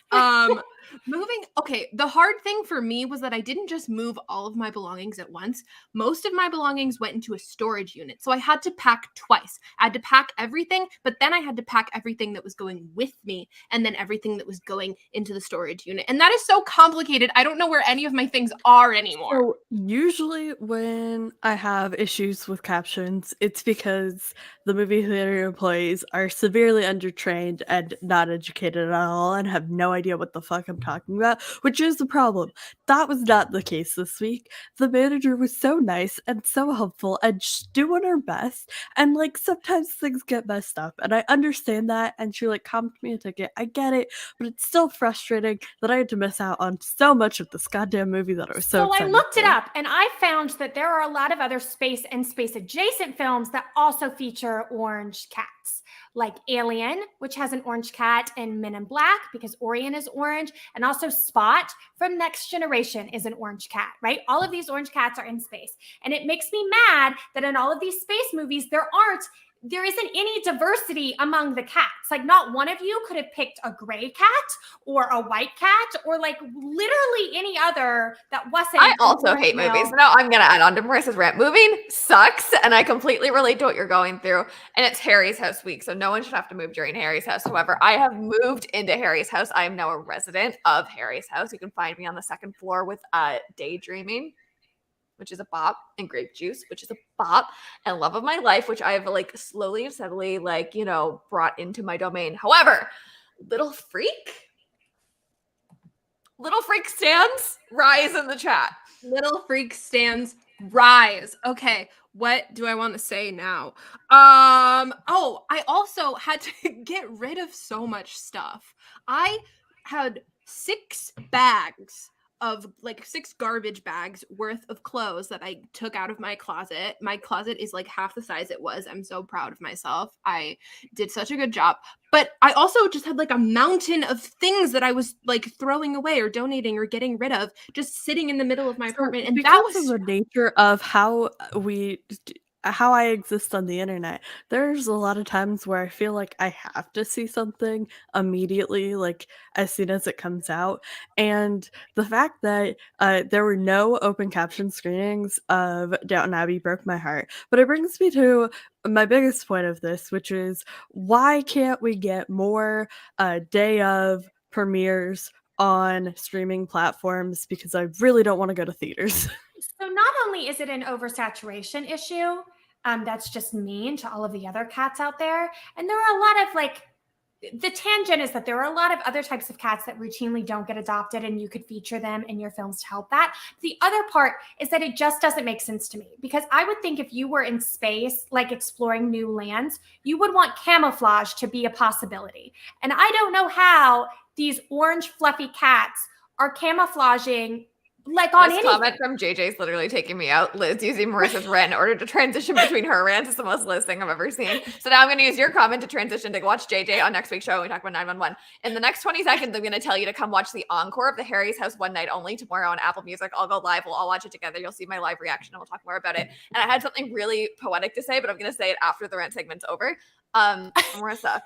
Okay, the hard thing for me was that I didn't just move all of my belongings at once. Most of my belongings went into a storage unit, so I had to pack twice. I had to pack everything, but then I had to pack everything that was going with me, and then everything that was going into the storage unit. And that is so complicated. I don't know where any of my things are anymore. So usually when I have issues with captions, it's because the movie theater employees are severely undertrained and not educated at all and have no idea what the fuck I'm talking about, which is the problem. That was not the case this week. The manager was so nice and so helpful and just doing her best. And like sometimes things get messed up and I understand that. And she like comped me a ticket. I get it, but it's still frustrating that I had to miss out on so much of this goddamn movie that I was so excited I looked it for. up and I found that there are a lot of other space and space adjacent films that also feature orange cats, like Alien, which has an orange cat, and Men in Black, because Orion is orange, and also Spot from Next Generation is an orange cat, right? All of these orange cats are in space. And it makes me mad that in all of these space movies, there isn't any diversity among the cats. Like, not one of you could have picked a gray cat or a white cat or like literally any other that wasn't. I also hate movies. No, I'm going to add on to Marissa's rant. Moving sucks, and I completely relate to what you're going through. And it's Harry's house week, so no one should have to move during Harry's house. However, I have moved into Harry's house. I am now a resident of Harry's house. You can find me on the second floor with Daydreaming, which is a bop, and Grape Juice, which is a bop, and Love of My Life, which I've like slowly and steadily like, you know, brought into my domain. However, Little Freak stands, rise in the chat. Little Freak stands, rise. Okay, what do I want to say now? I also had to get rid of so much stuff. I had 6 bags of like 6 garbage bags worth of clothes that I took out of my closet. My closet is like half the size it was. I'm so proud of myself. I did such a good job. But I also just had like a mountain of things that I was like throwing away or donating or getting rid of, just sitting in the middle of my apartment. And that was the nature of how I exist on the internet. There's a lot of times where I feel like I have to see something immediately, like as soon as it comes out. And the fact that there were no open caption screenings of Downton Abbey broke my heart. But it brings me to my biggest point of this, which is why can't we get more day of premieres on streaming platforms? Because I really don't want to go to theaters. So not only is it an oversaturation issue, that's just mean to all of the other cats out there. And there are a lot of like, the tangent is that there are a lot of other types of cats that routinely don't get adopted, and you could feature them in your films to help that. The other part is that it just doesn't make sense to me, because I would think if you were in space, like exploring new lands, you would want camouflage to be a possibility. And I don't know how these orange fluffy cats are camouflaging like on this comment from JJ is literally taking me out. Liz using Marissa's rant in order to transition between her rants is the most Liz thing I've ever seen. So now I'm going to use your comment to transition to watch JJ on next week's show when we talk about 911. In the next 20 seconds, I'm going to tell you to come watch the encore of the Harry's House One Night Only tomorrow on Apple Music. I'll go live. We'll all watch it together. You'll see my live reaction and we'll talk more about it. And I had something really poetic to say, but I'm going to say it after the rant segment's over. Marissa.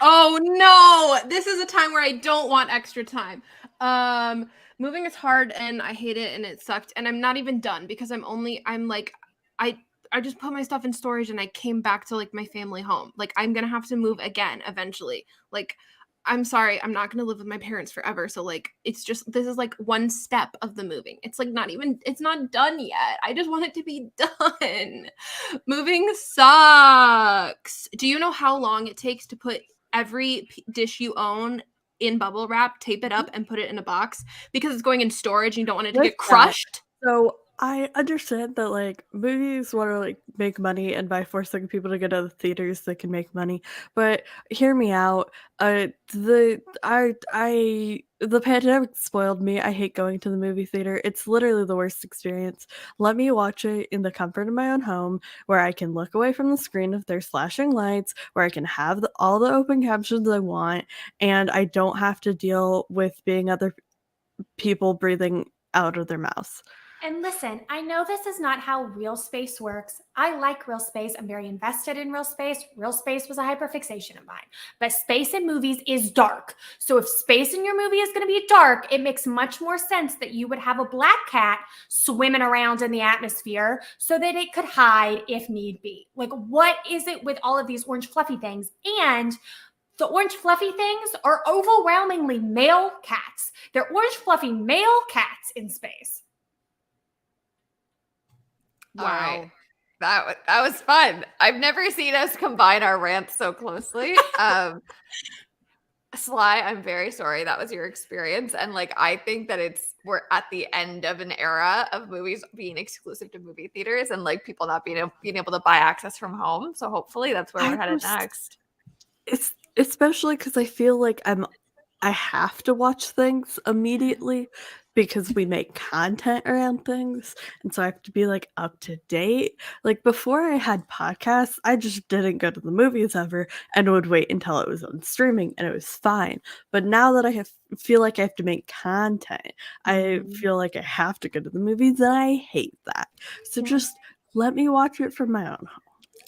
Oh no, this is a time where I don't want extra time. Moving is hard and I hate it and it sucked, and I'm not even done because I just put my stuff in storage and I came back to like my family home. Like, I'm gonna have to move again eventually. Like, I'm sorry, I'm not gonna live with my parents forever. So like, it's just, this is like one step of the moving. It's like it's not done yet. I just want it to be done. Moving sucks. Do you know how long it takes to put every dish you own in bubble wrap, tape it up, and put it in a box because it's going in storage and you don't want it to get crushed? So I understand that like movies want to like make money, and by forcing people to go to the theaters, they can make money. But hear me out. The pandemic spoiled me. I hate going to the movie theater. It's literally the worst experience. Let me watch it in the comfort of my own home, where I can look away from the screen if there's flashing lights, where I can have all the open captions I want, and I don't have to deal with being other people breathing out of their mouths. And listen, I know this is not how real space works. I like real space. I'm very invested in real space. Real space was a hyperfixation of mine. But space in movies is dark. So if space in your movie is going to be dark, it makes much more sense that you would have a black cat swimming around in the atmosphere so that it could hide if need be. Like, what is it with all of these orange fluffy things? And the orange fluffy things are overwhelmingly male cats. They're orange fluffy male cats in space. Wow. Right. That was fun. I've never seen us combine our rants so closely. Sly, I'm very sorry that was your experience. And like, I think that we're at the end of an era of movies being exclusive to movie theaters and like people not being able to buy access from home. So hopefully that's where we're headed next. It's especially because I feel like I have to watch things immediately because we make content around things, and so I have to be like up to date. Like before I had podcasts, I just didn't go to the movies ever and would wait until it was on streaming, and it was fine. But now that I feel like I have to make content, I feel like I have to go to the movies, and I hate that. So just let me watch it from my own home.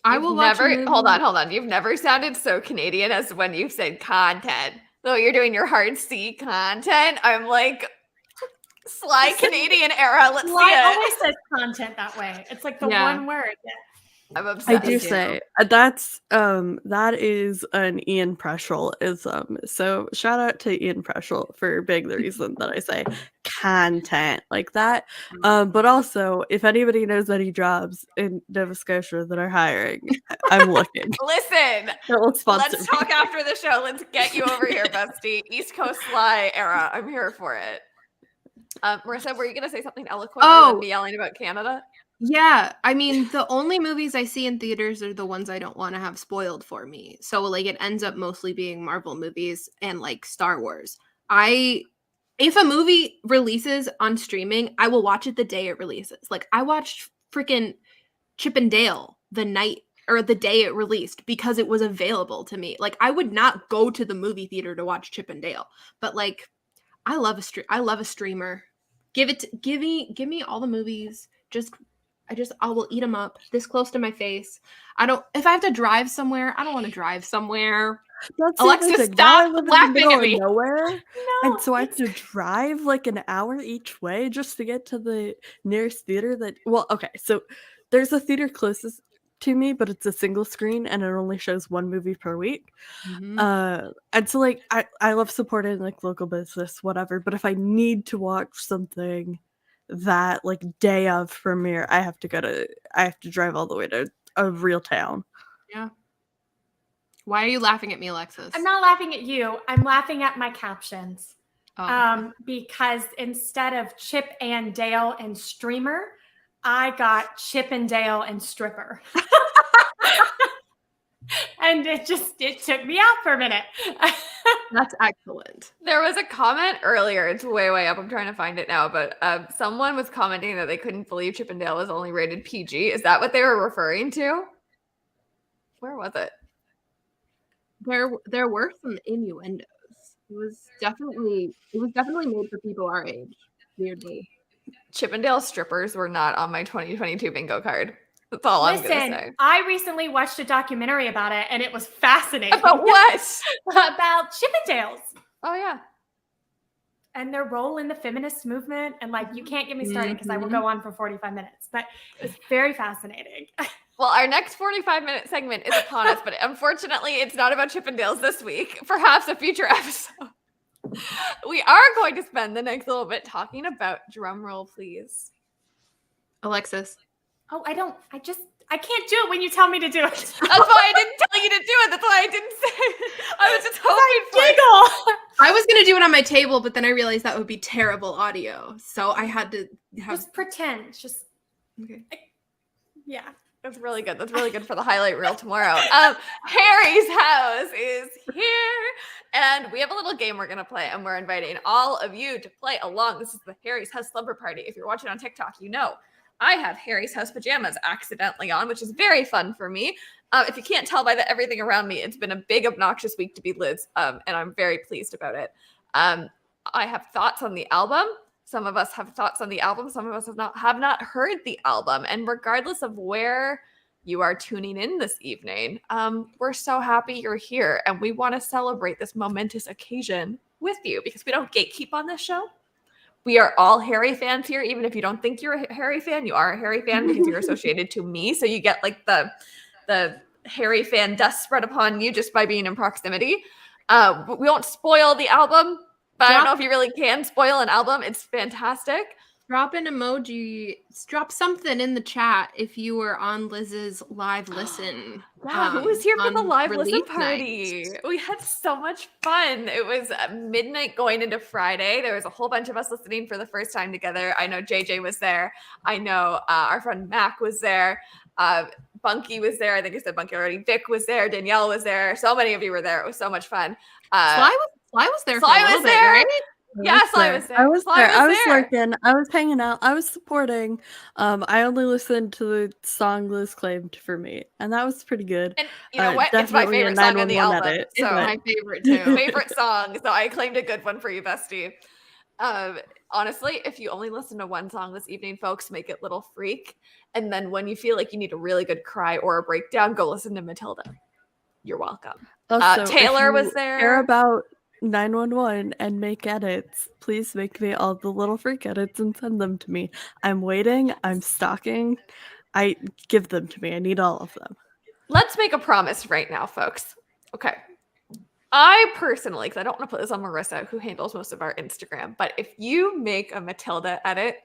I will watch. Hold on. You've never sounded so Canadian as when you've said content. So you're doing your hard C content. I'm like, Sly Canadian era. Let's see it. Always says content that way. It's like the one word. Yeah. I'm obsessed. I do say that is an Ian Preschel-ism. So shout out to Ian Preschel for being the reason that I say content like that. But also, if anybody knows any jobs in Nova Scotia that are hiring, I'm looking. Listen, let's talk after the show. Let's get you over here, bestie. East Coast Sly era. I'm here for it. Marissa, were you going to say something eloquent than me yelling about Canada? Yeah, I mean, the only movies I see in theaters are the ones I don't want to have spoiled for me. So, like, it ends up mostly being Marvel movies and, like, Star Wars. If a movie releases on streaming, I will watch it the day it releases. Like, I watched freaking Chip and Dale the day it released because it was available to me. Like, I would not go to the movie theater to watch Chip and Dale. But, like, I love a streamer. Give me all the movies. I will eat them up this close to my face. If I have to drive somewhere, I don't want to drive somewhere. Alexis, stop laughing at me. Nowhere. No. And so I have to drive like an hour each way just to get to the nearest theater so there's a theater closest to me, but it's a single screen and it only shows one movie per week. And so like I love supporting like local business, whatever, but if I need to watch something that like day of premiere, I have to drive all the way to a real town. Yeah. Why are you laughing at me, Alexis? I'm not laughing at you. I'm laughing at my captions. Because instead of Chip and Dale and streamer, I got Chip and Dale and stripper. And it took me out for a minute. That's excellent. There was a comment earlier. It's way up. I'm trying to find it now. But someone was commenting that they couldn't believe Chip and Dale was only rated PG. Is that what they were referring to? Where was it? There were some innuendos. It was definitely made for people our age. Weirdly. Chip and Dale strippers were not on my 2022 bingo card. That's all I'm going to say. I recently watched a documentary about it, and it was fascinating. About what? About Chippendales. Oh, yeah. And their role in the feminist movement. And, like, you can't get me started because I will go on for 45 minutes. But it was very fascinating. Well, our next 45-minute segment is upon us, but unfortunately, it's not about Chippendales this week. Perhaps a future episode. We are going to spend the next little bit talking about, drumroll, please, Alexis. Oh, I can't do it when you tell me to do it. That's why I didn't tell you to do it. That's why I didn't say it. I was just hoping for it. Giggle. I was gonna do it on my table, but then I realized that would be terrible audio, so I had to have. Just pretend. Just Okay. yeah. That's really good. That's really good for the highlight reel tomorrow. Harry's house is here, and we have a little game we're gonna play, and we're inviting all of you to play along. This is the Harry's House Slumber Party. If you're watching on TikTok, you know I have Harry's House pajamas accidentally on, which is very fun for me. If you can't tell by everything around me, it's been a big obnoxious week to be Liz, and I'm very pleased about it. I have thoughts on the album. Some of us have thoughts on the album. Some of us have not heard the album. And regardless of where you are tuning in this evening, we're so happy you're here. And we want to celebrate this momentous occasion with you because we don't gatekeep on this show. We are all Harry fans here. Even if you don't think you're a Harry fan, you are a Harry fan because you're associated to me. So you get like the Harry fan dust spread upon you just by being in proximity. We won't spoil the album. But I don't know if you really can spoil an album. It's fantastic. Drop an emoji. Drop something in the chat if you were on Liz's live listen. Wow, who was here for the live listen release party? night. We had so much fun. It was midnight going into Friday. There was a whole bunch of us listening for the first time together. I know JJ was there. I know our friend Mac was there. Bunky was there. I think I said Bunky already. Vic was there. Danielle was there. So many of you were there. It was so much fun. Sly was there Sly for a little was bit, there. right? Yeah, Sly was there. I was Sly there. I was there. lurking. I was hanging out. I was supporting. I only listened to the song Liz claimed for me, and that was pretty good. And you know what? It's my Definitely a favorite song on the 911 album. edit, It's So my favorite too. favorite song. So I claimed a good one for you, bestie. Honestly, if you only listen to one song this evening, folks, make it Little Freak. And then when you feel like you need a really good cry or a breakdown, go listen to Matilda. You're welcome. Also, Taylor if was you there. Care about 911 and make edits, please make me all the Little Freak edits and send them to me. I'm waiting. I'm stalking. I give them to me. I need all of them. Let's make a promise right now, folks. Okay. I personally, because I don't want to put this on Marissa, who handles most of our Instagram, but if you make a Matilda edit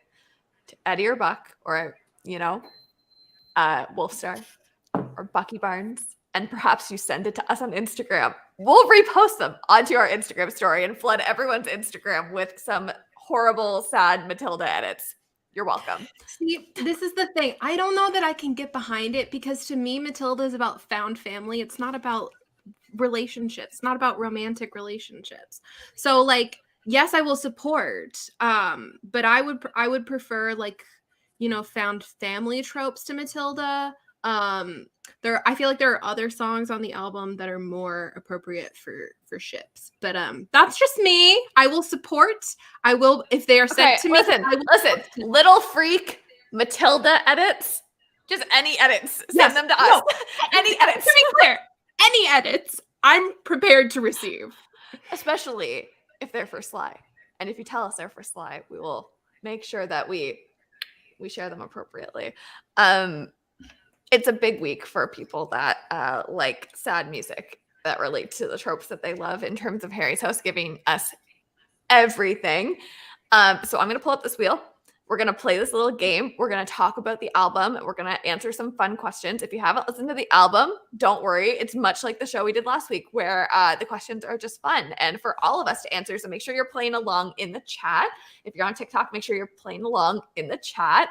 to Eddie or Buck or, Wolfstar or Bucky Barnes, and perhaps you send it to us on Instagram, we'll repost them onto our Instagram story and flood everyone's Instagram with some horrible, sad Matilda edits. You're welcome. See, this is the thing. I don't know that I can get behind it because to me, Matilda is about found family. It's not about relationships, not about romantic relationships. So like, yes, I will support. But I would prefer found family tropes to Matilda. I feel like there are other songs on the album that are more appropriate for ships. But that's just me. I will support. I will if they are sent to me. Listen, Little Freak Matilda edits. Just any edits. Send them to us. No, any edits. To be clear, any edits I'm prepared to receive. Especially if they're for Sly. And if you tell us they're for Sly, we will make sure that we share them appropriately. It's a big week for people that like sad music that relate to the tropes that they love in terms of Harry's House giving us everything. So I'm going to pull up this wheel. We're going to play this little game. We're going to talk about the album. We're going to answer some fun questions. If you haven't listened to the album, don't worry. It's much like the show we did last week where the questions are just fun and for all of us to answer. So make sure you're playing along in the chat. If you're on TikTok, make sure you're playing along in the chat.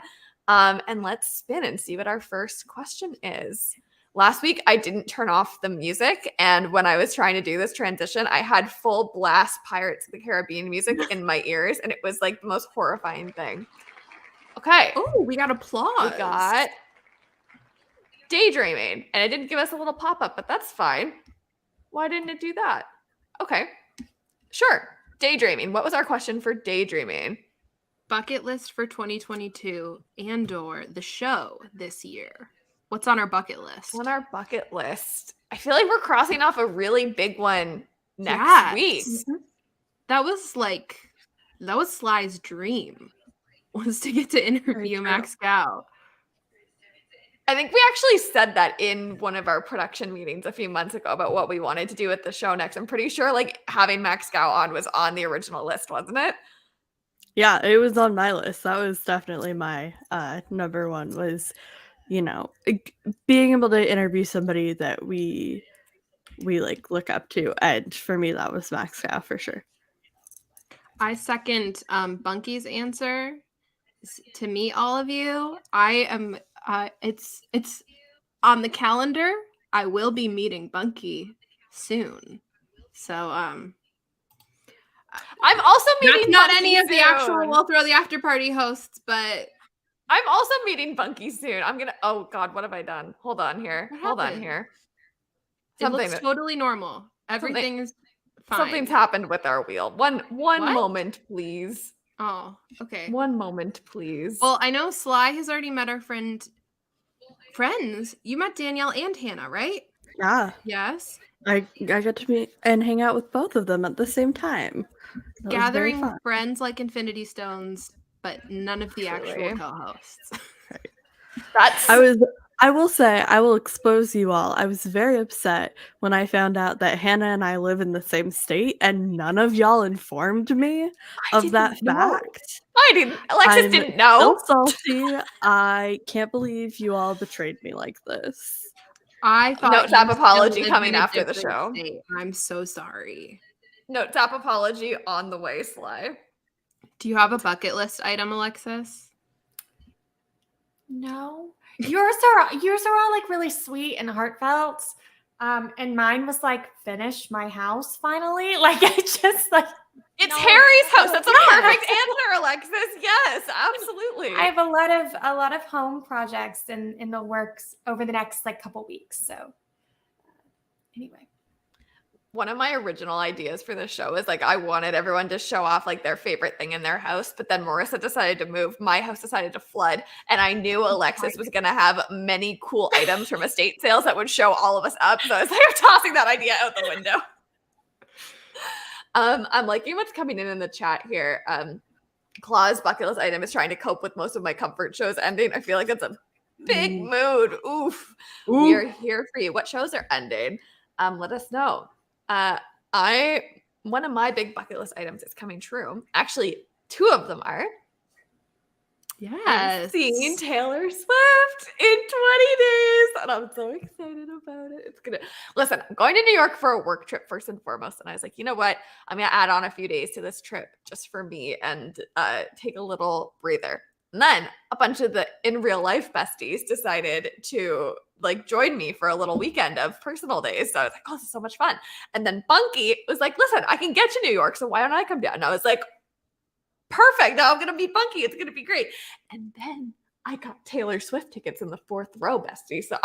And let's spin and see what our first question is. Last week, I didn't turn off the music. And when I was trying to do this transition, I had full blast Pirates of the Caribbean music in my ears. And it was like the most horrifying thing. Okay. Oh, we got applause. We got daydreaming. And it didn't give us a little pop-up, but that's fine. Why didn't it do that? Okay. Sure. Daydreaming. What was our question for daydreaming? Bucket list for 2022 and/or the show this year. What's on our bucket list? On our bucket list. I feel like we're crossing off a really big one next week. Mm-hmm. That was Sly's dream, was to get to interview Max Gow. I think we actually said that in one of our production meetings a few months ago about what we wanted to do with the show next. I'm pretty sure like having Max Gow on was on the original list, wasn't it? Yeah, it was on my list. That was definitely my number one was, being able to interview somebody that we like look up to. And for me, that was Max Cow for sure. I second Bunky's answer. To meet all of you, I am. It's on the calendar. I will be meeting Bunky soon. So I'm also meeting that's not Bunky any of the actual soon. We'll Throw the After Party hosts, but I'm also meeting Bunky soon. I'm gonna. Oh God, what have I done? Hold on here. What Hold on happened? here. It looks totally normal. Everything is fine. Something's happened with our wheel. One What? moment, please. Oh, okay. One moment, please. Well, I know Sly has already met our friends. You met Danielle and Hannah, right? Yeah. Yes. I got to meet and hang out with both of them at the same time. That was very Gathering fun. friends like Infinity Stones, but none of the Truly. actual co-hosts. I will say, I will expose you all. I was very upset when I found out that Hannah and I live in the same state and none of y'all informed me of that fact. I didn't. Alexis didn't know. So salty. I can't believe you all betrayed me like this. I thought Note app you apology still lived coming in a after the different show. state. I'm so sorry. Note app apology on the way, Sly. Do you have a bucket list item, Alexis? No. Yours are all like really sweet and heartfelt. And mine was like finish my house finally. Like I just like it's Harry's house. That's a perfect answer, Alexis. Yes, absolutely. I have a lot of home projects in the works over the next like couple weeks. So anyway. One of my original ideas for this show is like I wanted everyone to show off like their favorite thing in their house, but then Marissa decided to move, my house decided to flood, and I knew Alexis was going to have many cool items from estate sales that would show all of us up, so I was like tossing that idea out the window. I'm liking what's coming in the chat here. Claw's bucket list item is trying to cope with most of my comfort shows ending. I feel like it's a big mood. Oof. We are here for you. What shows are ending? Let us know. One of my big bucket list items is coming true. Actually, two of them are. Yes. Seeing Taylor Swift in 20 days. And I'm so excited about it. Listen, I'm going to New York for a work trip first and foremost. And I was like, you know what? I'm going to add on a few days to this trip just for me and take a little breather. And then a bunch of the in real life besties decided to like join me for a little weekend of personal days. So I was like, oh, this is so much fun. And then Bunky was like, listen, I can get to New York. So why don't I come down? And I was like, perfect. Now I'm going to meet Bunky. It's going to be great. And then I got Taylor Swift tickets in the 4th row, bestie. So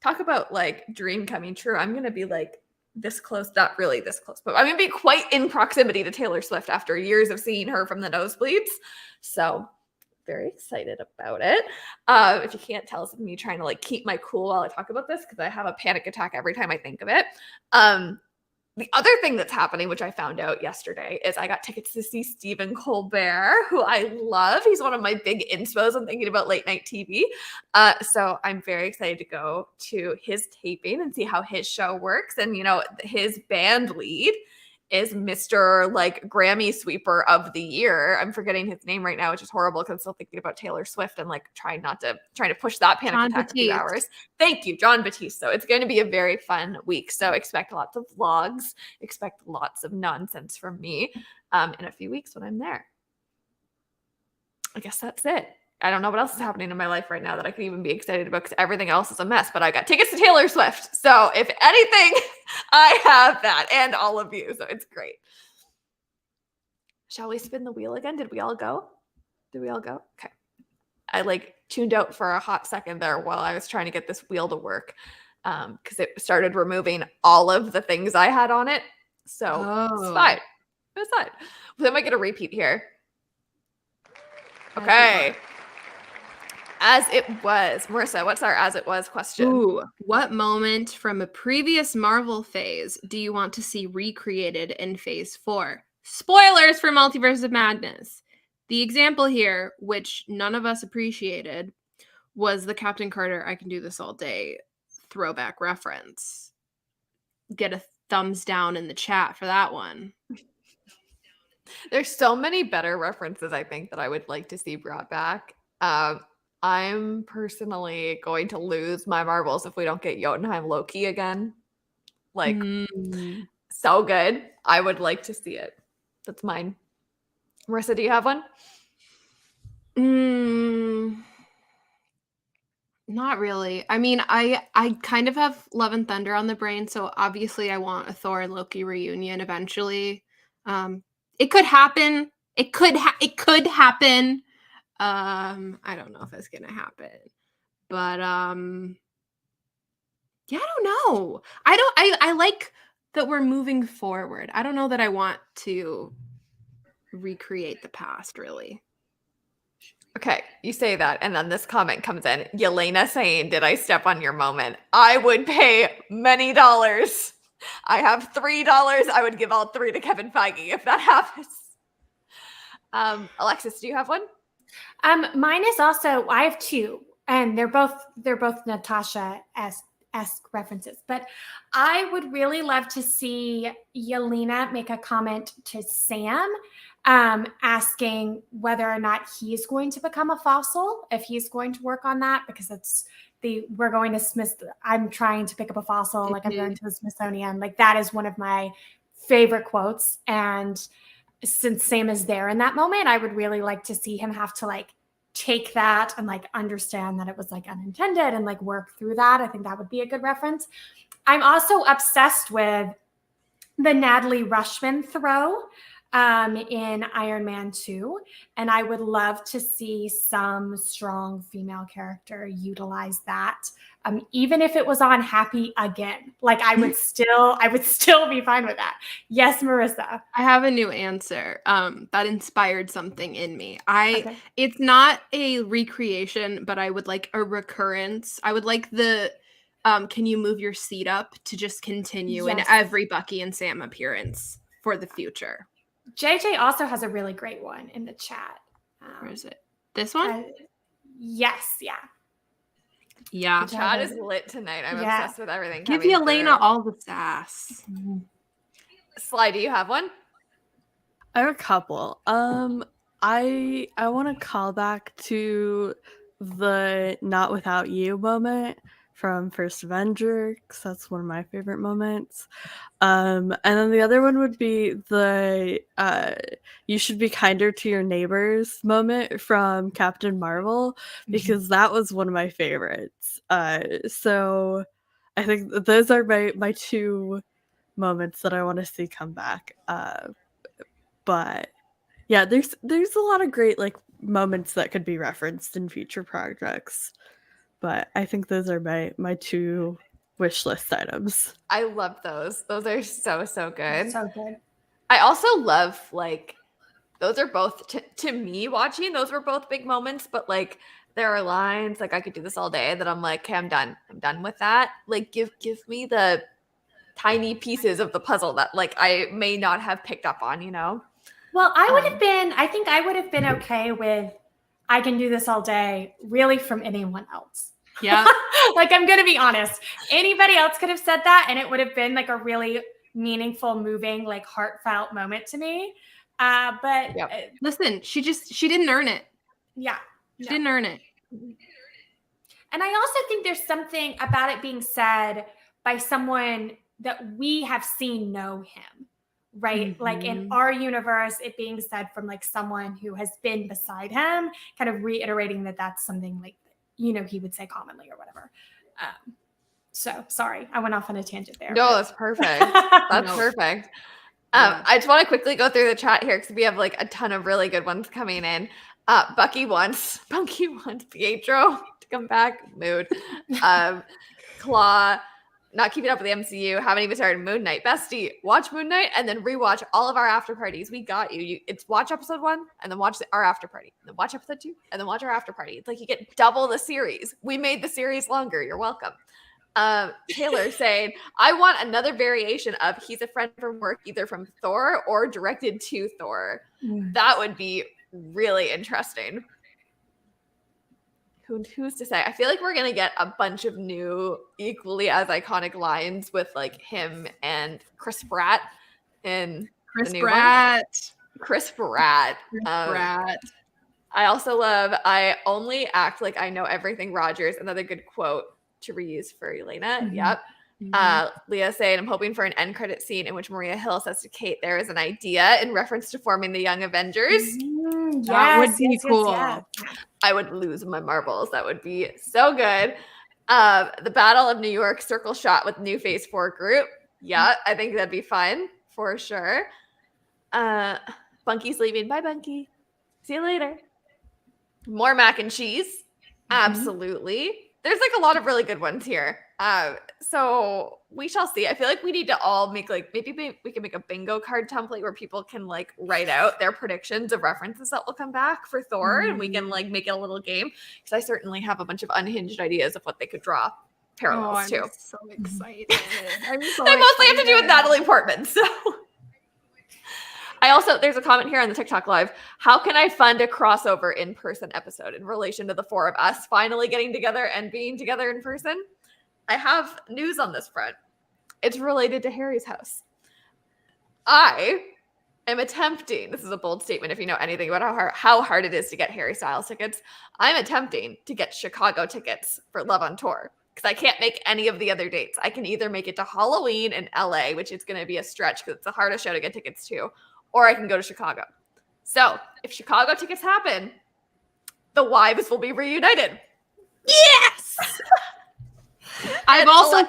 talk about like dream coming true. I'm going to be like this close, not really this close, but I'm going to be quite in proximity to Taylor Swift after years of seeing her from the nosebleeds. So very excited about it. If you can't tell, it's me trying to like keep my cool while I talk about this because I have a panic attack every time I think of it. The other thing that's happening, which I found out yesterday, is I got tickets to see Stephen Colbert, who I love. He's one of my big inspos. I'm thinking about late night TV. So I'm very excited to go to his taping and see how his show works. And, you know, his band lead is Mr. like Grammy sweeper of the year. I'm forgetting his name right now, which is horrible because I'm still thinking about Taylor Swift and like trying to push that panic attack a few hours. Thank you, John Batiste. So it's going to be a very fun week. So expect lots of vlogs, expect lots of nonsense from me in a few weeks when I'm there. I guess that's it. I don't know what else is happening in my life right now that I can even be excited about because everything else is a mess, but I got tickets to Taylor Swift. So if anything, I have that and all of you. So it's great. Shall we spin the wheel again? Did we all go? Okay. I like tuned out for a hot second there while I was trying to get this wheel to work because it started removing all of the things I had on it. So it's fine. It was fine. Well, then I get a repeat here. Okay. As it was. Marissa, what's our as it was question? Ooh, what moment from a previous Marvel phase do you want to see recreated in phase 4? Spoilers for Multiverse of Madness. The example here, which none of us appreciated, was the Captain Carter I Can Do This All Day throwback reference. Get a thumbs down in the chat for that one. There's so many better references, I think, that I would like to see brought back. I'm personally going to lose my marbles if we don't get Jotunheim Loki again. Like, so good. I would like to see it. That's mine. Marissa, do you have one? Not really. I mean, I kind of have Love and Thunder on the brain, so obviously I want a Thor and Loki reunion eventually. It could happen. It could happen. I don't know if it's gonna happen, but yeah, I don't know. I like that we're moving forward. I don't know that I want to recreate the past, really. Okay, you say that, and then this comment comes in. Yelena saying, "Did I step on your moment? I would pay many dollars. I have $3. I would give all 3 to Kevin Feige if that happens." Alexis, do you have one? Mine is also, I have 2, and they're both Natasha-esque references. But I would really love to see Yelena make a comment to Sam, asking whether or not he's going to become a fossil, if he's going to work on that, because I'm trying to pick up a fossil, like I'm going to the Smithsonian. Like, that is one of my favorite quotes. And since Sam is there in that moment, I would really like to see him have to like take that and like understand that it was like unintended and like work through that. I think that would be a good reference. I'm also obsessed with the Natalie Rushman throw in Iron Man 2. And I would love to see some strong female character utilize that. Even if it was on Happy Again, like I would still be fine with that. Yes, Marissa. I have a new answer that inspired something in me. Okay. It's not a recreation, but I would like a recurrence. I would like the can you move your seat up to just continue in every Bucky and Sam appearance for the future. JJ also has a really great one in the chat. Where is it? This one? Yes, yeah. Yeah. The chat is lit tonight. I'm obsessed with everything. Give Yelena all the sass. Sly, do you have one? I have a couple. I want to call back to the "Not Without You" moment from First Avenger, because that's one of my favorite moments. And then the other one would be the "You should be kinder to your neighbors" moment from Captain Marvel, because that was one of my favorites. So I think those are my 2 moments that I want to see come back. But yeah, there's a lot of great like moments that could be referenced in future projects. But I think those are my 2 wish list items. I love those. Those are so good. So good. I also love, like, those are both, to me watching, those were both big moments, but like there are lines, like I could do this all day, that I'm like, okay, I'm done with that. Like, give me the tiny pieces of the puzzle that like I may not have picked up on, you know? Well, I think I would have been okay with "I can do this all day" really from anyone else. Yeah. Like, I'm going to be honest. Anybody else could have said that, and it would have been like a really meaningful, moving, like heartfelt moment to me. But listen, she didn't earn it. Yeah. She didn't earn it. And I also think there's something about it being said by someone that we have seen know him, right? Mm-hmm. Like in our universe, it being said from like someone who has been beside him, kind of reiterating that that's something like, you know, he would say commonly or whatever. So sorry, I went off on a tangent there. No, that's perfect. That's perfect. I just want to quickly go through the chat here because we have like a ton of really good ones coming in. Bucky wants Pietro to come back. Mood. Claw, not keeping up with the MCU. Haven't even started Moon Knight. Bestie, watch Moon Knight and then rewatch all of our after parties. We got you. It's watch episode 1 and then watch our after party. And then watch episode 2 and then watch our after party. It's like you get double the series. We made the series longer. You're welcome. Taylor saying, I want another variation of "he's a friend from work," either from Thor or directed to Thor. That would be really interesting. Who's to say? I feel like we're gonna get a bunch of new, equally as iconic lines with like him and Chris Pratt in Chris the new Pratt. Chris Pratt. Brat. I also love I only act like I know everything Rogers. Another good quote to reuse for Elena. Mhm. Yep. Mhm. Leah saying, I'm hoping for an end credit scene in which Maria Hill says to Kate, there is an idea in reference to forming the Young Avengers. That would be cool. yes. I would lose my marbles. That would be so good. The Battle of New York circle shot with new Phase 4 group. Yeah, I think that'd be fun for sure. Bunky's leaving. Bye, Bunky. See you later. More mac and cheese. Absolutely. There's like a lot of really good ones here. So we shall see. I feel like we need to all make like maybe we can make a bingo card template where people can like write out their predictions of references that will come back for Thor, and we can like make it a little game because I certainly have a bunch of unhinged ideas of what they could draw parallels to. I'm so excited. I'm so They mostly have to do with excited. Natalie Portman. So there's a comment here on the TikTok live. How can I fund a crossover in-person episode in relation to the four of us finally getting together and being together in person? I have news on this front. It's related to Harry's house. I am attempting, this is a bold statement if you know anything about how hard it is to get Harry Styles tickets. I'm attempting to get Chicago tickets for Love on Tour because I can't make any of the other dates. I can either make it to Halloween in LA, which is going to be a stretch because it's the hardest show to get tickets to, or I can go to Chicago. So if Chicago tickets happen, the wives will be reunited. Yes! I've also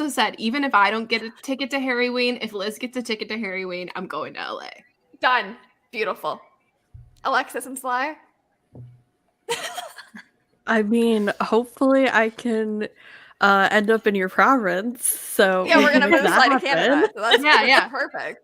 said, even if I don't get a ticket to Harryween, if Liz gets a ticket to Harryween, I'm going to LA. Done. Beautiful. Alexis and Sly? I mean, hopefully I can end up in your province. So Yeah, we're going to make move that Sly to Canada. happen. So that's Yeah. perfect.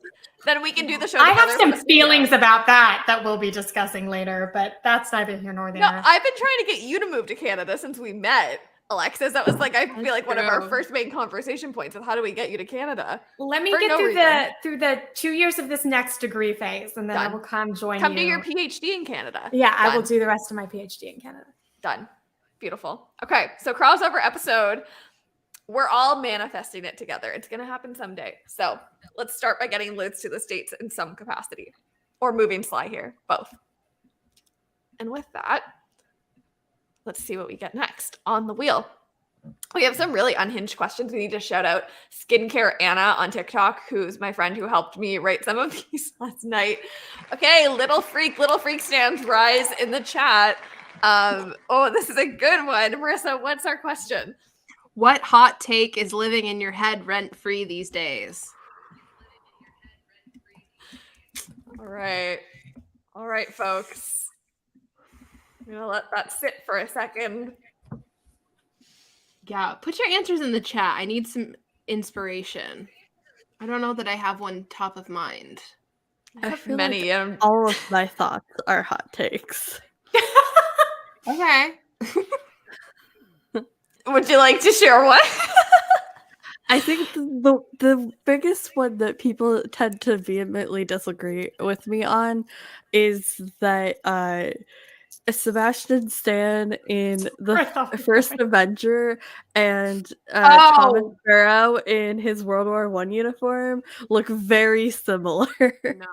Then we can do the show I together have some from the studio. feelings about that we'll be discussing later, but that's neither here nor there. No, I've been trying to get you to move to Canada since we met, Alexis. That was like, I feel like one of our true. first main conversation points of how do we get you to Canada? Let me For get no through reason. through the 2 years of this next degree phase, and then I Done. will come join Come you. do your PhD in Canada. Yeah, I will Done. do the rest of my PhD in Canada. Done. Beautiful. Okay, so crossover episode. We're all manifesting it together. It's going to happen someday. So let's start by getting Liz to the States in some capacity or moving Sly here, both. And with that, let's see what we get next on the wheel. We have some really unhinged questions. We need to shout out Skincare Anna on TikTok, who's my friend who helped me write some of these last night. Okay, little freak stands rise in the chat. This is a good one. Marissa, what's our question? What hot take is living in your head rent-free these days? All right, folks. I'm gonna let that sit for a second. Yeah, put your answers in the chat. I need some inspiration. I don't know that I have one top of mind. I I have feel many. all of my thoughts are hot takes. Okay. Would you like to share one? I think the biggest one that people tend to vehemently disagree with me on is that Sebastian Stan in the first Avenger and Thomas Barrow in his World War I uniform look very similar. No.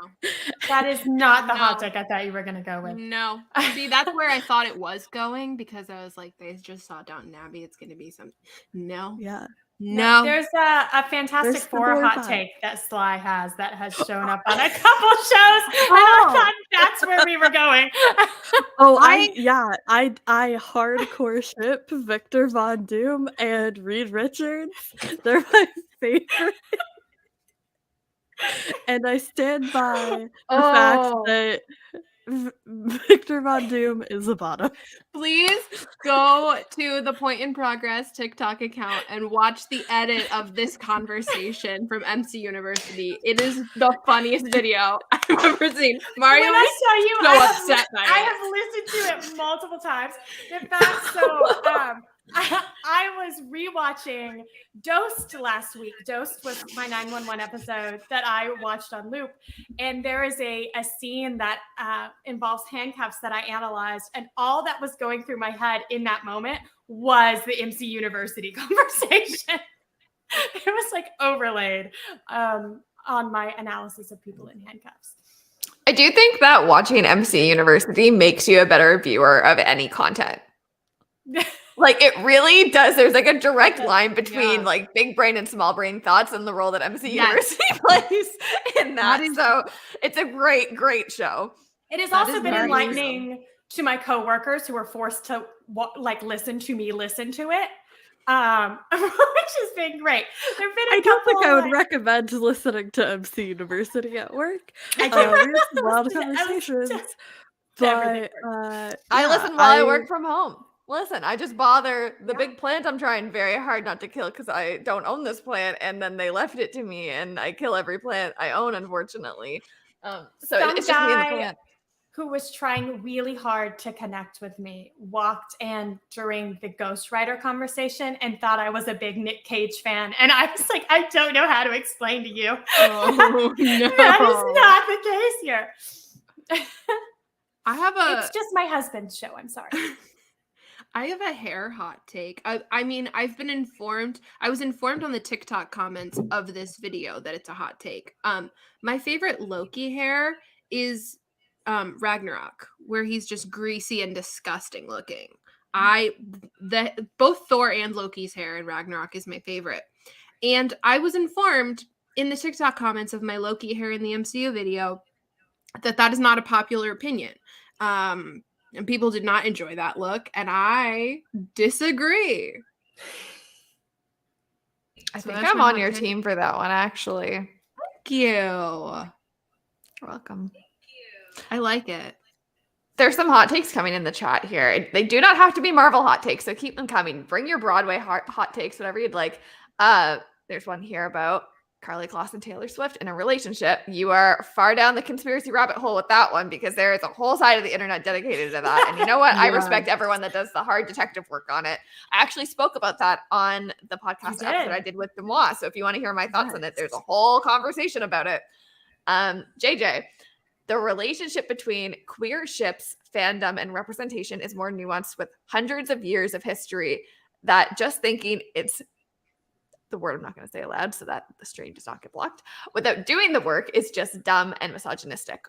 That is not the hot No. take I thought you were going to go with. No. See, that's where I thought it was going because I was like, they just saw Downton Abbey. It's going to be something. No. Yeah. No. There's a Fantastic There's Four the hot vibe. take that Sly has that has shown up on a couple shows. And I thought that's where we were going. Oh, I hardcore ship Victor Von Doom and Reed Richards. They're my favorite. And I stand by the fact that Victor Von Doom is a bottom. Please go to the Point in Progress TikTok account and watch the edit of this conversation from MC University. It is the funniest video I've ever seen. Mario When was I tell you, so I have upset by I it. have listened to it multiple times. In fact, so I was rewatching Dosed last week. Dosed was my 911 episode that I watched on loop. And there is a scene that involves handcuffs that I analyzed. And all that was going through my head in that moment was the MC University conversation. It was like overlaid on my analysis of people in handcuffs. I do think that watching MC University makes you a better viewer of any content. Like it really does. There's like a direct line between like big brain and small brain thoughts and the role that MC University plays in that. So it's a great, great show. It has also been enlightening to my coworkers who were forced to listen to me listen to it. Which has been great. There've been I don't think I would recommend listening to MC University at work. We have a lot of conversations. But I listen while I work from home. Listen, I just bother the big plant I'm trying very hard not to kill because I don't own this plant, and then they left it to me, and I kill every plant I own, unfortunately. So it's just me and the plant. Who was trying really hard to connect with me walked in during the Ghost Rider conversation and thought I was a big Nick Cage fan. And I was like, I don't know how to explain to you. Oh, no. That is not the case here. It's just my husband's show. I'm sorry. I have a hair hot take. I mean, I've been informed. I was informed on the TikTok comments of this video that it's a hot take. My favorite Loki hair is Ragnarok, where he's just greasy and disgusting looking. Both Thor and Loki's hair in Ragnarok is my favorite. And I was informed in the TikTok comments of my Loki hair in the MCU video that is not a popular opinion. And people did not enjoy that look, and I disagree. I think I'm on your team for that one, actually. Thank you. You're welcome. I like it. There's some hot takes coming in the chat here. They do not have to be Marvel hot takes, so keep them coming. Bring your Broadway hot takes, whatever you'd like. There's one here about Karlie Kloss and Taylor Swift in a relationship. You are far down the conspiracy rabbit hole with that one because there is a whole side of the internet dedicated to that. And you know what? I respect everyone that does the hard detective work on it. I actually spoke about that on the podcast episode I did with Demois. So if you want to hear my thoughts on it, there's a whole conversation about it. JJ, the relationship between queer ships, fandom, and representation is more nuanced with hundreds of years of history that just thinking it's the word I'm not going to say aloud so that the stream does not get blocked, without doing the work is just dumb and misogynistic.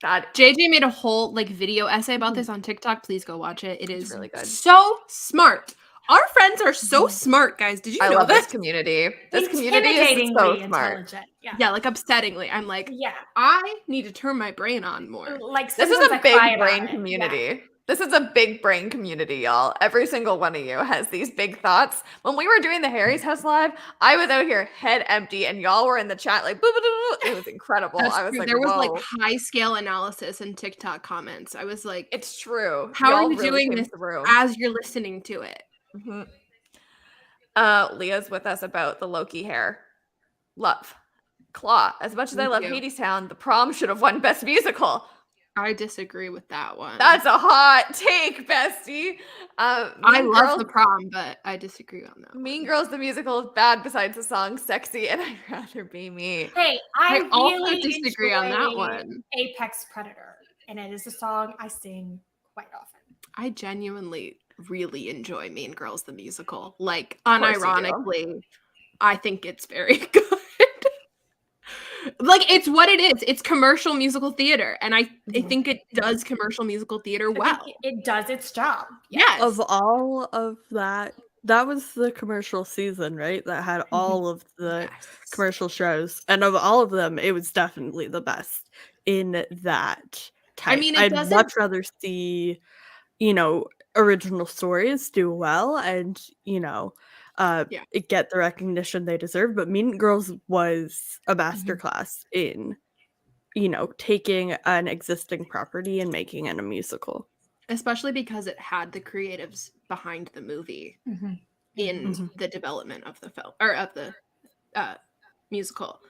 JJ made a whole video essay about this on TikTok. Please go watch it. It is really good. So smart. Our friends are so smart, guys. Did you know love this? This community. This community is so smart. Yeah, upsettingly. I'm like, I need to turn my brain on more. This is a big brain community. Yeah. This is a big brain community, y'all. Every single one of you has these big thoughts. When we were doing the Harry's House Live, I was out here head empty, and y'all were in the chat like, boo, boo, boo, boo. It was incredible. I was like, there was high scale analysis in TikTok comments. I was like, it's true. How are you doing this as you're listening to it? Mm-hmm. Leah's with us about the Loki hair. Love. Claw. As much as I love Hadestown, the prom should have won Best Musical. I disagree with that one. That's a hot take, bestie. I love the prom, but I disagree on that. Mean Girls, the musical, is bad besides the song "Sexy," and I'd rather be me. Hey, I also really disagree on that one. Apex Predator, and it is a song I sing quite often. I genuinely really enjoy Mean Girls, the musical. Unironically, I think it's very good. It's what it is. It's commercial musical theater, and I think it does commercial musical theater well. It does its job. Yes. Of all of that was the commercial season, right? That had all of the commercial shows, and of all of them, it was definitely the best in that type. I mean, I'd much rather see, original stories do well, and get the recognition they deserve. But Mean Girls was a masterclass in, taking an existing property and making it a musical. Especially because it had the creatives behind the movie in the development of the film or of the musical.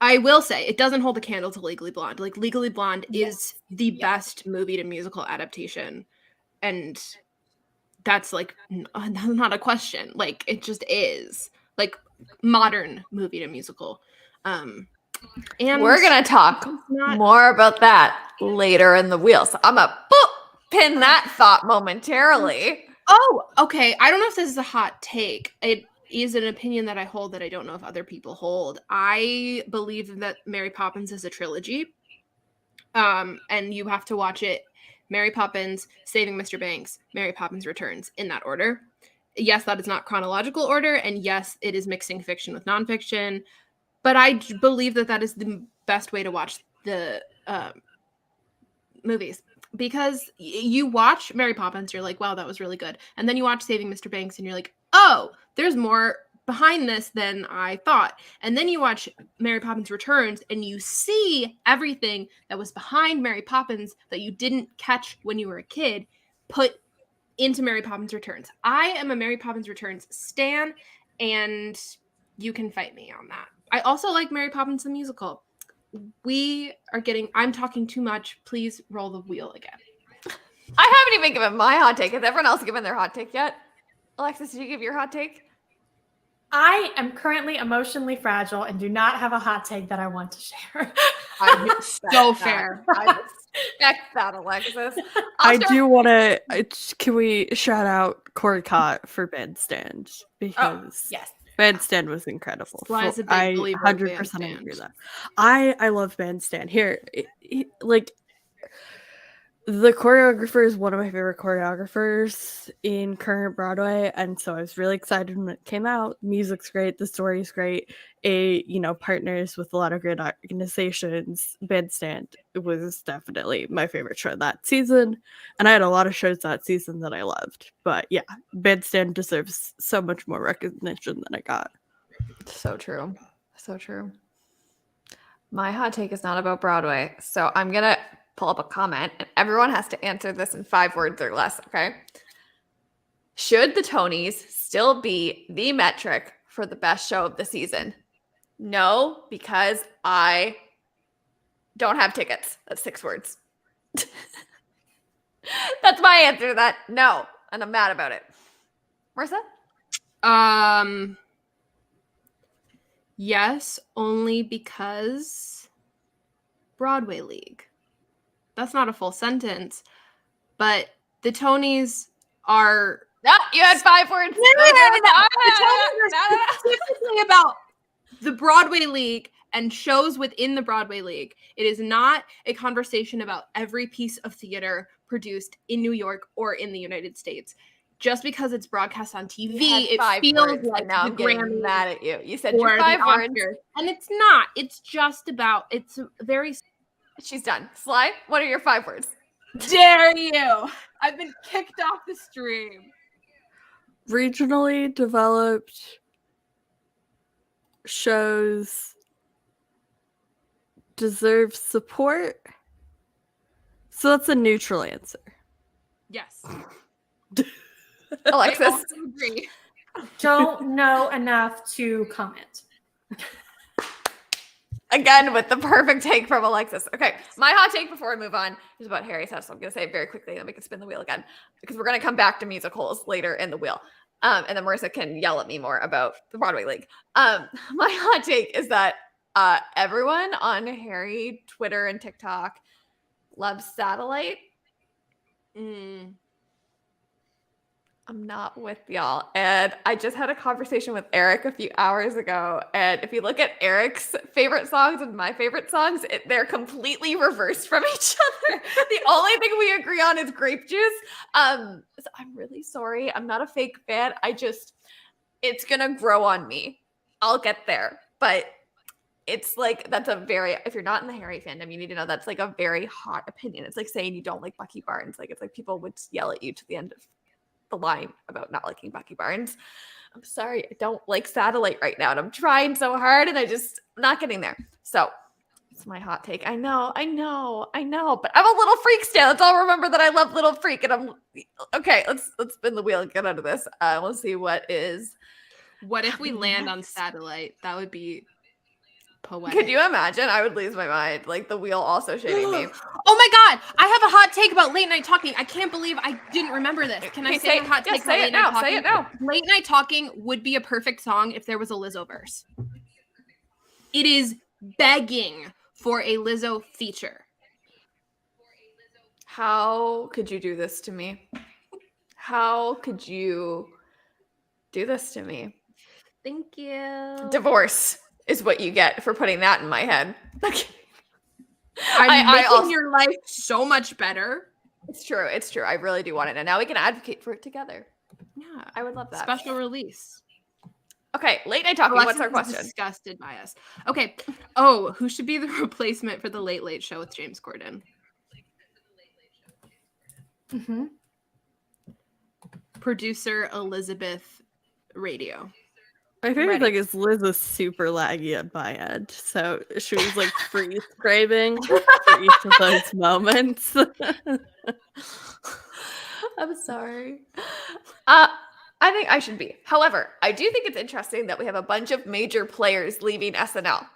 I will say it doesn't hold a candle to Legally Blonde. Legally Blonde is the best movie to musical adaptation, and that's not a question. It just is modern movie to musical. And we're gonna talk more about that later in the wheel. So I'm gonna pin that thought momentarily. Oh, okay. I don't know if this is a hot take. It is an opinion that I hold that I don't know if other people hold. I believe that Mary Poppins is a trilogy. And you have to watch it Mary Poppins, Saving Mr. Banks, Mary Poppins Returns, in that order. Yes, that is not chronological order, and yes, it is mixing fiction with nonfiction, but I believe that that is the best way to watch the movies, because you watch Mary Poppins, you're like, wow, that was really good, and then you watch Saving Mr. Banks, and you're like, oh, there's more behind this than I thought. And then you watch Mary Poppins Returns and you see everything that was behind Mary Poppins that you didn't catch when you were a kid put into Mary Poppins Returns. I am a Mary Poppins Returns stan, and you can fight me on that. I also like Mary Poppins the musical. I'm talking too much. Please roll the wheel again. I haven't even given my hot take. Has everyone else given their hot take yet? Alexis, did you give your hot take? I am currently emotionally fragile and do not have a hot take that I want to share. So fair. I respect that, Alexis. I do want to. Can we shout out Corey Cott for Bandstand? Because yes, Bandstand was incredible. Sly's a big I believer of 100% Bandstand. agree with that. I love Bandstand. Here, like, the choreographer is one of my favorite choreographers in current Broadway, and so I was really excited when it came out. Music's great, the story's great. Partners with a lot of great organizations. Bandstand was definitely my favorite show that season, and I had a lot of shows that season that I loved. But yeah, Bandstand deserves so much more recognition than I got. So true. So true. My hot take is not about Broadway, so I'm gonna pull up a comment, and everyone has to answer this in 5 words or less, okay? Should the Tonys still be the metric for the best show of the season? No, because I don't have tickets. That's 6 words. That's my answer to that. No, and I'm mad about it. Marissa? Yes, only because Broadway League. That's not a full sentence, but the Tonys are... No, you had 5 words. The Tonys are specifically about the Broadway League and shows within the Broadway League. It is not a conversation about every piece of theater produced in New York or in the United States. Just because it's broadcast on TV, it feels like now I'm getting Grammy mad at you. You said your 5 words. And it's not. It's just about... It's very... She's done. Sly, what are your 5 words? Dare you! I've been kicked off the stream. Regionally developed shows deserve support. So that's a neutral answer. Yes. Alexis? I also agree. don't know enough to comment. Again, with the perfect take from Alexis. Okay, my hot take before we move on is about Harry's house. So I'm going to say it very quickly, then we can spin the wheel again, because we're going to come back to musicals later in the wheel. And then Marissa can yell at me more about the Broadway League. My hot take is that everyone on Harry Twitter and TikTok loves Satellite. I'm not with y'all. And I just had a conversation with Eric a few hours ago. And if you look at Eric's favorite songs and my favorite songs, they're completely reversed from each other. The only thing we agree on is grape juice. So I'm really sorry. I'm not a fake fan. It's going to grow on me. I'll get there. But it's like, if you're not in the Harry fandom, you need to know that's like a very hot opinion. It's like saying you don't like Bucky Barnes. Like, it's like people would yell at you to the end of the line about not liking Bucky Barnes. I'm sorry, I don't like Satellite right now, and I'm trying so hard, and I'm not getting there. So it's my hot take. I know, but I'm a little freak still. Let's all remember that I love Little Freak, and I'm okay. Let's spin the wheel and get out of this. We'll see what is. What if we land on Satellite? That would be poetic. Could you imagine? I would lose my mind. Like the wheel also shading me. Oh my god! I have a hot take about late night talking. I can't believe I didn't remember this. Can I say a hot take about late night talking? Say it now. Late night talking would be a perfect song if there was a Lizzo verse. It is begging for a Lizzo feature. How could you do this to me? How could you do this to me? Thank you. Divorce is what you get for putting that in my head. I'm making also, your life so much better. It's true. It's true. I really do want it. And now we can advocate for it together. Yeah. I would love that. Special release. Okay, late night talking. Alexis What's our is question? disgusted by us. Okay. Oh, who should be the replacement for the Late Late Show with James Corden? Mm-hmm. Producer Elizabeth Radio. My favorite Ready. thing is Liz is super laggy on my end, so she was like freeze framing for each of those moments. I'm sorry. I think I should be. However, I do think it's interesting that we have a bunch of major players leaving SNL.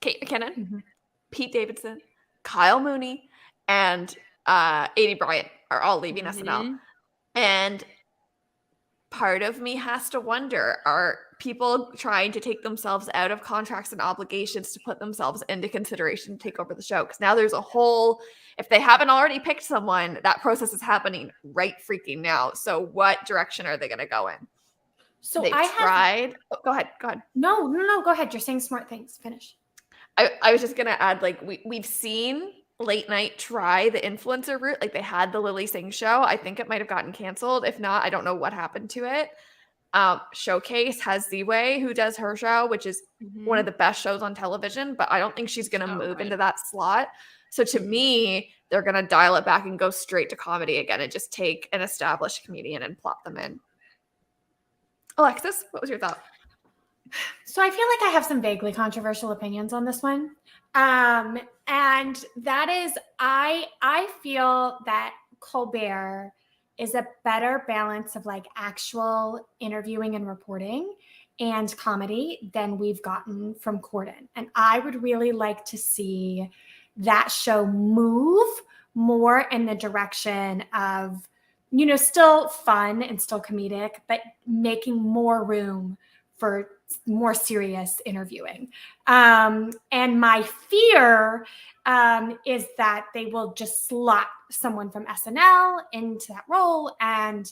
Kate McKinnon, Mhm. Pete Davidson, Kyle Mooney, and Aidy Bryant are all leaving SNL. And part of me has to wonder, are people trying to take themselves out of contracts and obligations to put themselves into consideration to take over the show? Because now there's a whole, if they haven't already picked someone, that process is happening right freaking now. So what direction are they going to go in? So They've I tried. Oh, go ahead. No, go ahead. You're saying smart things. Finish. I was just going to add, like, we've seen late night try the influencer route. Like, they had the Lily Singh show. I think it might have gotten canceled. If not, I don't know what happened to it. Showcase has Z-Way, who does her show, which is one of the best shows on television, but I don't think she's going to move into that slot. So to me, they're going to dial it back and go straight to comedy again and just take an established comedian and plop them in. Alexis, what was your thought? So I feel like I have some vaguely controversial opinions on this one. And that is, I feel that Colbert is a better balance of like actual interviewing and reporting and comedy than we've gotten from Corden. And I would really like to see that show move more in the direction of, you know, still fun and still comedic, but making more room for more serious interviewing. And my fear is that they will just slot someone from SNL into that role. And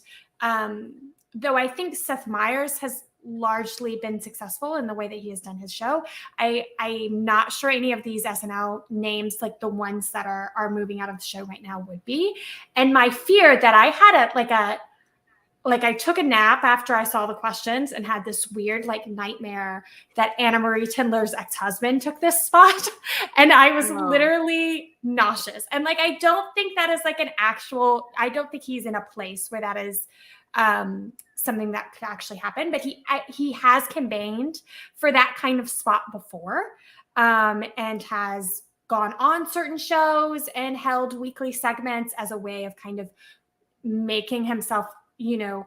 though I think Seth Meyers has largely been successful in the way that he has done his show, I'm not sure any of these SNL names, like the ones that are moving out of the show right now, would be. And my fear that I had I took a nap after I saw the questions and had this weird like nightmare that Anna Marie Tindler's ex-husband took this spot. And I was literally nauseous. And like, I don't think that is like I don't think he's in a place where that is something that could actually happen, but he has campaigned for that kind of spot before, and has gone on certain shows and held weekly segments as a way of kind of making himself, you know,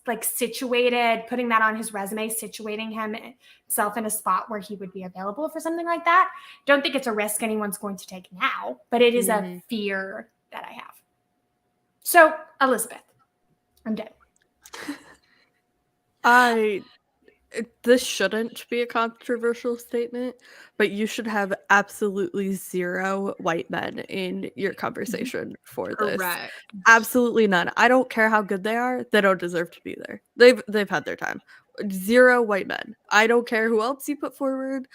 like situated, putting that on his resume, situating himself in a spot where he would be available for something like that. Don't think it's a risk anyone's going to take now, but it is a fear that I have. So, Elizabeth, I'm dead. This shouldn't be a controversial statement, but you should have absolutely zero white men in your conversation for this. Correct. Absolutely none. I don't care how good they are; they don't deserve to be there. They've had their time. Zero white men. I don't care who else you put forward.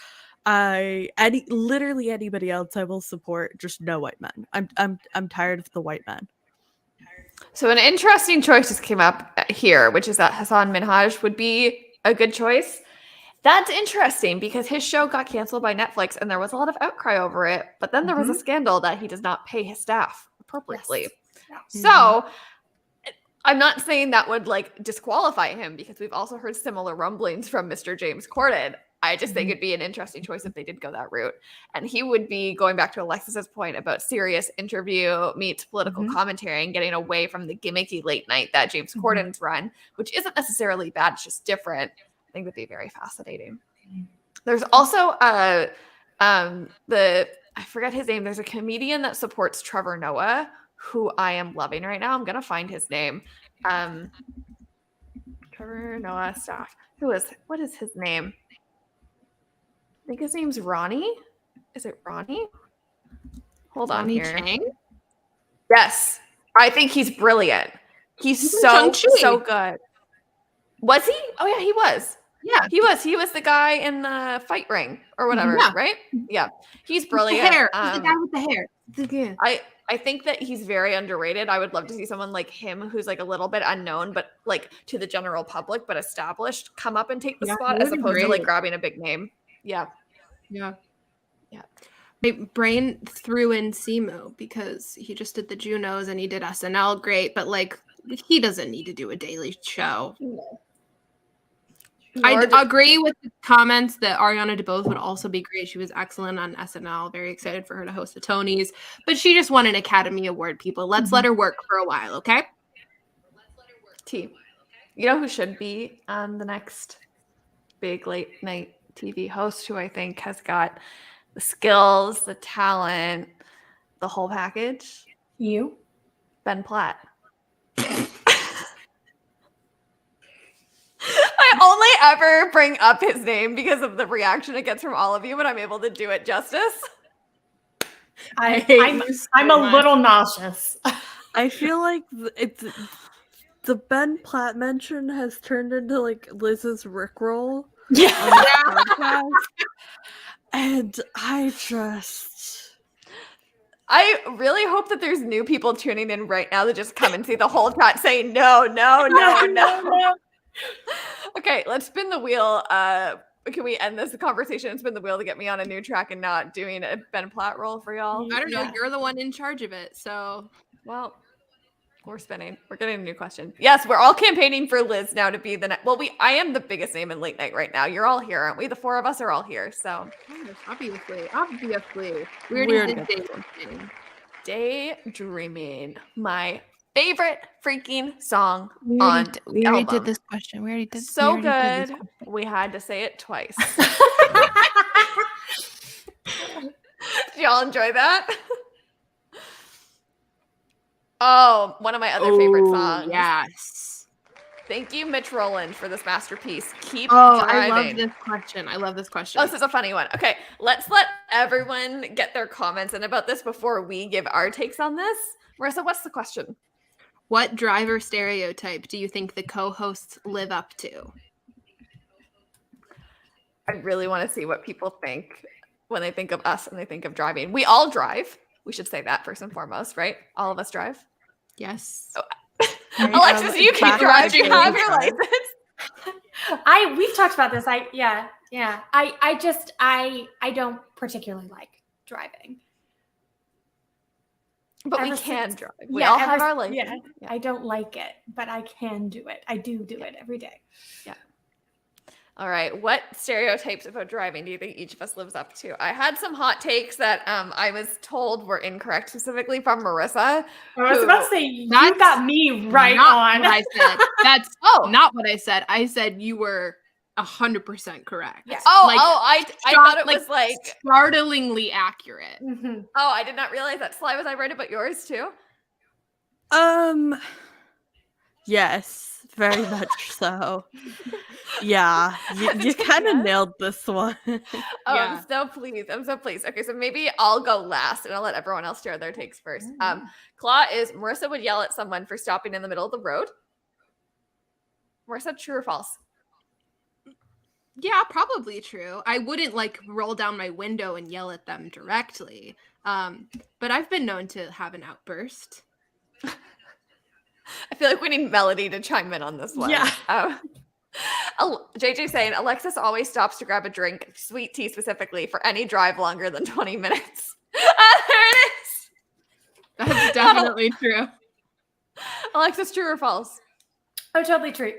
Literally anybody else I will support. Just no white men. I'm tired of the white men. So an interesting choice just came up here, which is that Hassan Minhaj would be a good choice. That's interesting because his show got canceled by Netflix and there was a lot of outcry over it. But then there was a scandal that he does not pay his staff appropriately. Yes. So I'm not saying that would like disqualify him because we've also heard similar rumblings from Mr. James Corden. I just think it'd be an interesting choice if they did go that route. And he would be going back to Alexis's point about serious interview meets political commentary and getting away from the gimmicky late night that James Corden's run, which isn't necessarily bad, it's just different. I think would be very fascinating. There's also I forget his name. There's a comedian that supports Trevor Noah who I am loving right now. I'm gonna find his name. Trevor Noah staff. What is his name? I think his name's Ronnie. Is it Ronnie? Hold on here. Chang? Yes. I think he's brilliant. He's so good. Was he? Oh yeah, he was. Yeah. He was the guy in the fight ring or whatever, Yeah. right? Yeah. He's The brilliant. hair. He's the guy with the hair. Yeah. I think that he's very underrated. I would love to see someone like him who's like a little bit unknown, but like to the general public, but established, come up and take the Yeah, spot he as would be opposed to like great. grabbing a big name. Yeah. Yeah. Yeah. My brain threw in Simo because he just did the Junos and he did SNL great, but like he doesn't need to do a daily show. I agree with the comments that Ariana DeBose would also be great. She was excellent on SNL. Very excited for her to host the Tonys, but she just won an Academy Award. People, let's let her work for a while, okay? T. You know who should be on the next big late night TV host who I think has got the skills, the talent, the whole package? You? Ben Platt. I only ever bring up his name because of the reaction it gets from all of you, but I'm able to do it justice. I'm a little nauseous. I feel like it's the Ben Platt mention has turned into like Liz's Rickroll. Yeah. On the podcast. And I really hope that there's new people tuning in right now that just come and see the whole chat saying no. Okay, let's spin the wheel. Can we end this conversation and spin the wheel to get me on a new track and not doing a Ben Platt role for y'all? I don't know. You're the one in charge of it, so well, we're spinning. We're getting a new question. Yes, we're all campaigning for Liz now to be the next. Well, I am the biggest name in late night right now. You're all here, aren't we? The four of us are all here. So obviously, we already did Daydreaming, my favorite freaking song we already did this question. We already did. So good. We had to say it twice. Did y'all enjoy that? Oh, one of my other favorite songs. Yes. Thank you, Mitch Rowland, for this masterpiece. Keep driving. I love this question. Oh, this is a funny one. Okay, let's let everyone get their comments in about this before we give our takes on this. Marissa, what's the question? What driver stereotype do you think the co-hosts live up to? I really want to see what people think when they think of us and they think of driving. We all drive. We should say that first and foremost, right? All of us drive. Yes. Oh. Alexis, you keep driving. You have your license. We've talked about this. I don't particularly like driving. But we can drive. We all have our license. Yeah. I don't like it, but I can do it. I do it every day. Yeah. All right. What stereotypes about driving do you think each of us lives up to? I had some hot takes that I was told were incorrect, specifically from Marissa. I was about to say, you got me right on. What I said. That's not what I said. I said you were 100% correct. Yes. I thought it was like startlingly accurate. Mm-hmm. Oh, I did not realize that. Sly, was I right about yours too? Yes, very much so. Yeah, you kind of nailed this one. I'm so pleased. Okay, so maybe I'll go last and I'll let everyone else share their takes first. Claw is Marissa would yell at someone for stopping in the middle of the road. Marissa, true or false? Yeah, probably true. I wouldn't like roll down my window and yell at them directly. But I've been known to have an outburst. I feel like we need Melody to chime in on this one. Yeah. JJ saying Alexis always stops to grab a drink, sweet tea specifically, for any drive longer than 20 minutes. There it is. That's definitely true. Alexis, true or false? Oh, totally true.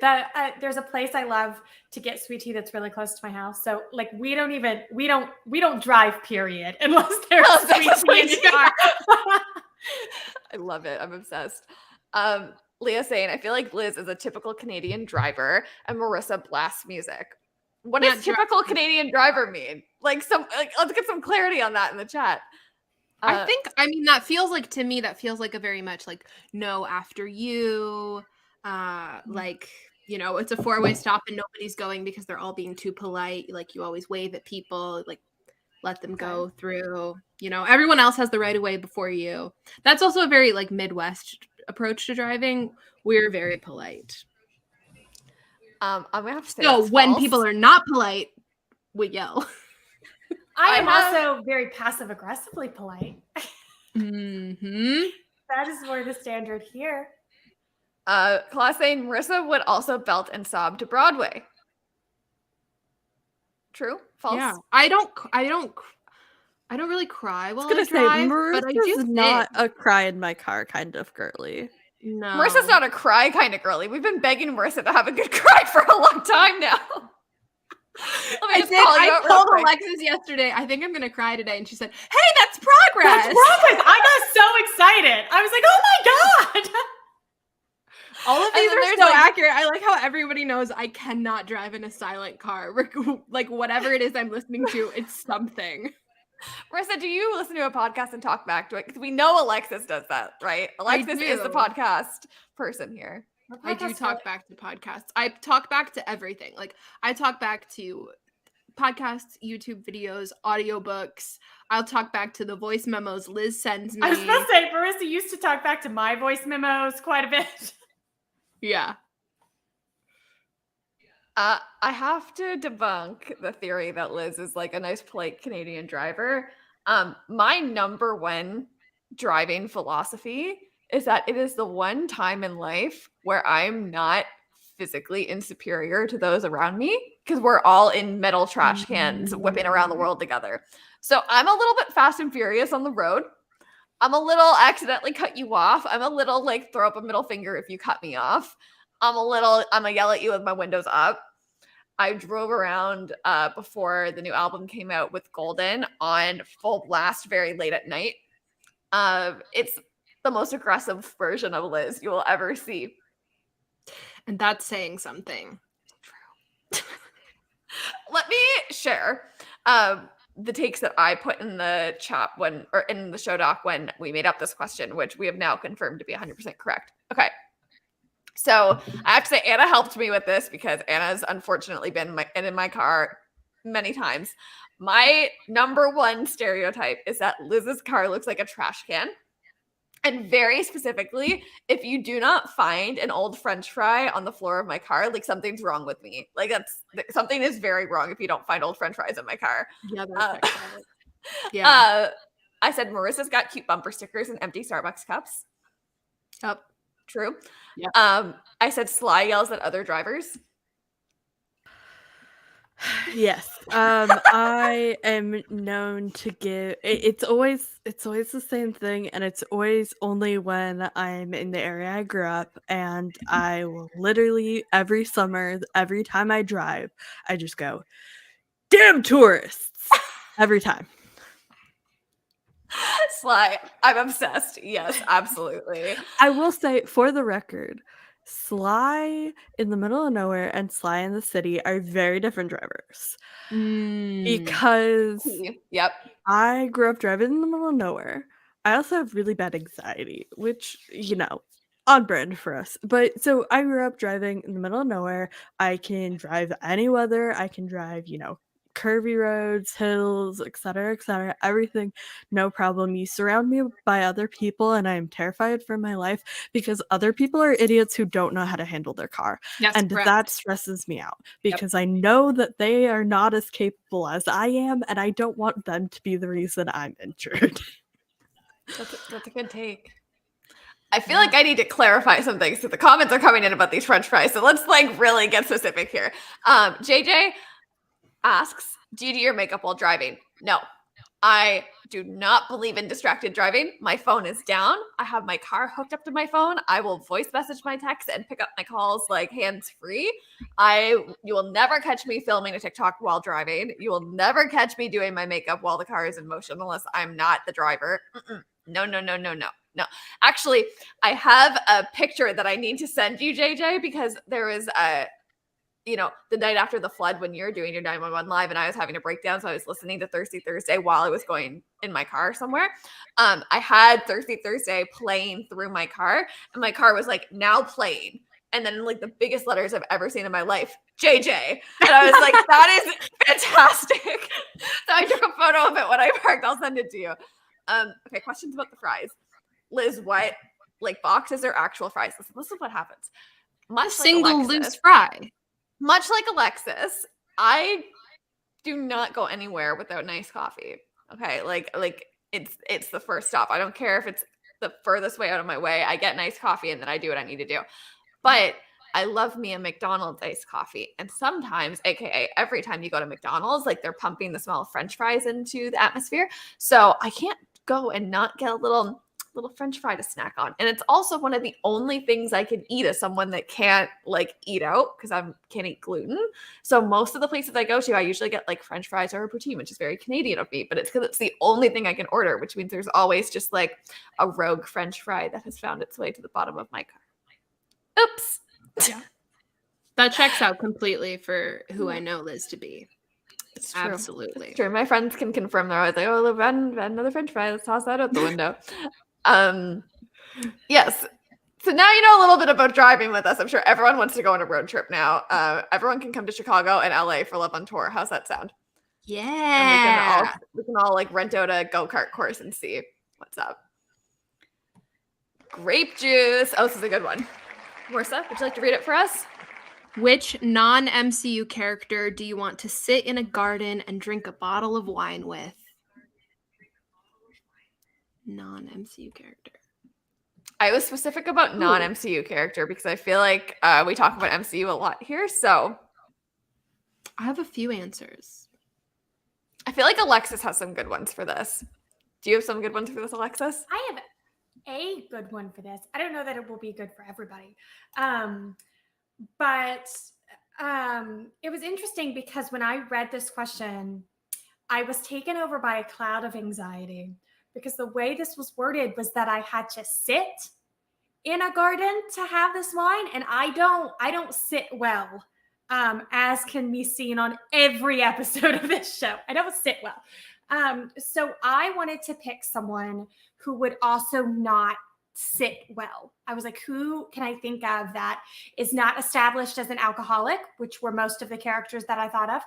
There's a place I love to get sweet tea that's really close to my house. So like we don't drive, period, unless there's sweet tea in the car. I love it. I'm obsessed. Leah saying, I feel like Liz is a typical Canadian driver and Marissa blasts music. What does typical Canadian driver mean? Let's get some clarity on that in the chat. I mean, that feels like a very much like no after you. Like, you know, it's a four-way stop and nobody's going because they're all being too polite. Like you always wave at people, like let them go through, you know, everyone else has the right of way before you. That's also a very like Midwest approach to driving. We're very polite. I'm gonna have to say So that's when false. people are not polite, we yell. I am have- also very passive aggressively polite. Mm-hmm. That is more the standard here. Class A Marissa would also belt and sob to Broadway. True? False? Yeah. I don't really cry while I was I gonna drive, say but I do Marissa's not sing. a cry in my car kind of girly. No. Marissa's not a cry kind of girly. We've been begging Marissa to have a good cry for a long time now. Let me just call you out real told quick. Alexis yesterday, I think I'm gonna cry today, and she said, "Hey, that's progress." That's progress. I got so excited. I was like, oh my God. All of And these then are there's, so like- accurate. I like how everybody knows I cannot drive in a silent car. Like whatever it is I'm listening to, it's something. Marissa, do you listen to a podcast and talk back to it? Because we know Alexis does that, right? Alexis is the do. podcast person here. I do talk back to podcasts. I talk back to everything. Like I talk back to podcasts, YouTube videos, audiobooks. I'll talk back to the voice memos Liz sends me. I was supposed to say, Marissa used to talk back to my voice memos quite a bit. Yeah. I have to debunk the theory that Liz is like a nice, polite Canadian driver. My number one driving philosophy is that it is the one time in life where I'm not physically inferior to those around me because we're all in metal trash cans whipping around the world together. So I'm a little bit fast and furious on the road. I'm a little accidentally cut you off. I'm a little like throw up a middle finger if you cut me off. I'm gonna yell at you with my windows up. I drove around before the new album came out with Golden on full blast very late at night. It's the most aggressive version of Liz you will ever see. And that's saying something. Let me share the takes that I put in the chat or in the show doc when we made up this question, which we have now confirmed to be 100% correct. Okay. So I have to say Anna helped me with this because Anna's unfortunately been in my car many times. My number one stereotype is that Liz's car looks like a trash can. And very specifically, if you do not find an old French fry on the floor of my car, like something's wrong with me. Like something is very wrong if you don't find old French fries in my car. Yeah, that's yeah. I said Marissa's got cute bumper stickers and empty Starbucks cups. Yep. True. Yep. I said Sly yells at other drivers. Yes. I am known to give it's always the same thing, and it's always only when I'm in the area I grew up, and I will literally every summer, every time I drive, I just go, damn tourists. Every time. Sly, I'm obsessed. Yes, absolutely. I will say, for the record, Sly in the middle of nowhere and Sly in the city are very different drivers. Because Yep. I grew up driving in the middle of nowhere. I also have really bad anxiety, which, on brand for us. But so I grew up driving in the middle of nowhere. I can drive any weather. I can drive, curvy roads, hills, etc., everything, no problem. You surround me by other people, and I am terrified for my life because other people are idiots who don't know how to handle their car. Yes, and correct. that stresses me out because I know that they are not as capable as I am, and I don't want them to be the reason I'm injured. That's a good take. I feel like I need to clarify some things. So the comments are coming in about these French fries. So let's really get specific here. JJ asks, do you do your makeup while driving? No, I do not believe in distracted driving. My phone is down. I have my car hooked up to my phone. I will voice message my texts and pick up my calls hands-free. You will never catch me filming a TikTok while driving. You will never catch me doing my makeup while the car is in motion unless I'm not the driver. No. Actually, I have a picture that I need to send you, JJ, because there was the night after the flood when you're doing your 911 live and I was having a breakdown. So I was listening to Thirsty Thursday while I was going in my car somewhere. I had Thirsty Thursday playing through my car and my car was now playing. And then the biggest letters I've ever seen in my life, JJ. And I was like, that is fantastic. So I took a photo of it when I parked. I'll send it to you. Okay, questions about the fries. Liz, what, boxes or actual fries? Listen, this is what happens. A single loose fry. much like Alexis, I do not go anywhere without nice coffee. Okay, like it's the first stop. I don't care if it's the furthest way out of my way. I get nice coffee and then I do what I need to do. But I love me a McDonald's iced coffee. And sometimes, aka every time you go to McDonald's, like they're pumping the smell of French fries into the atmosphere. So I can't go and not get a little French fry to snack on. And it's also one of the only things I can eat as someone that can't like eat out because I can't eat gluten. So most of the places I go to, I usually get like French fries or a poutine, which is very Canadian of me, but it's because it's the only thing I can order, which means there's always just like a rogue French fry that has found its way to the bottom of my car. Oops. Yeah. That checks out completely for who I know Liz to be. It's true. Absolutely. It's true. My friends can confirm. They're always like, oh, another French fry. Let's toss that out the window. Yes. So now you know a little bit about driving with us. I'm sure everyone wants to go on a road trip now. Everyone can come to Chicago and LA for Love on Tour. How's that sound? Yeah. And we can all like rent out a go-kart course and see what's up. Grape juice. Oh, this is a good one. Marissa, would you like to read it for us? Which non-MCU character do you want to sit in a garden and drink a bottle of wine with? Non-MCU character. I was specific about non-MCU character because I feel like we talk about MCU a lot here. So I have a few answers. I feel like Alexis has some good ones for this. Do you have some good ones for this, Alexis? I have a good one for this. I don't know that it will be good for everybody. But it was interesting because when I read this question, I was taken over by a cloud of anxiety because the way this was worded was that I had to sit in a garden to have this wine. And I don't sit well, as can be seen on every episode of this show. I don't sit well. So I wanted to pick someone who would also not sit well. I was like, who can I think of that is not established as an alcoholic, which were most of the characters that I thought of,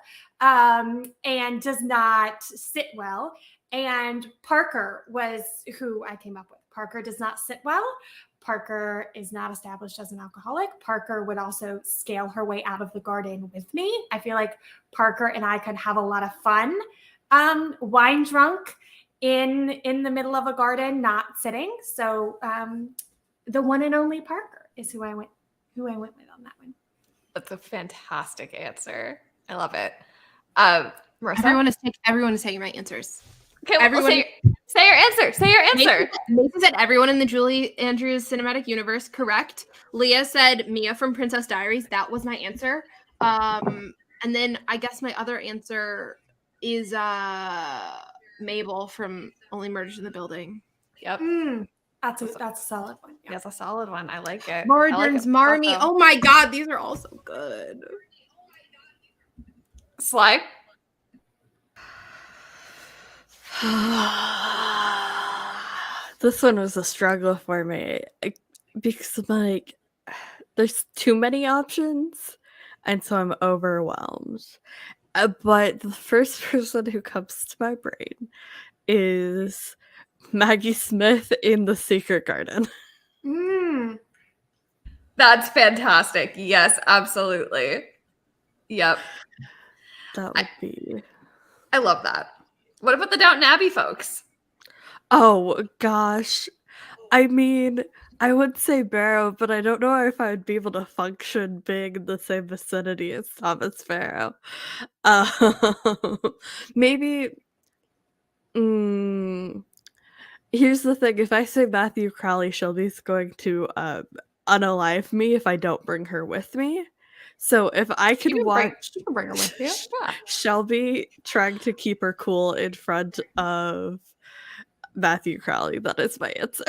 and does not sit well. And Parker was who I came up with. Parker does not sit well. Parker is not established as an alcoholic. Parker would also scale her way out of the garden with me. I feel like Parker and I could have a lot of fun, wine drunk in the middle of a garden, not sitting. So the one and only Parker is who I went with on that one. That's a fantastic answer. I love it. Marissa? Everyone is taking my answers. Okay, everyone, say your answer. Say your answer. Mason said everyone in the Julie Andrews cinematic universe. Correct. Leah said Mia from Princess Diaries. That was my answer. And then I guess my other answer is Mabel from Only Murders in the Building. Yep. That's a solid one. Yeah. That's a solid one. I like it. Mordern's Marnie. Oh my God, these are all so good. Sly. This one was a struggle for me because I'm like, there's too many options, and so I'm overwhelmed. But the first person who comes to my brain is Maggie Smith in The Secret Garden. That's fantastic. Yes, absolutely. Yep. That would be. I love that. What about the Downton Abbey folks? Oh, gosh. I mean, I would say Barrow, but I don't know if I'd be able to function being in the same vicinity as Thomas Barrow. Maybe. Here's the thing. If I say Matthew Crowley, Shelby's going to unalive me if I don't bring her with me. So if I could watch you can bring her with you. Yeah. Shelby trying to keep her cool in front of Matthew Crowley, that is my answer.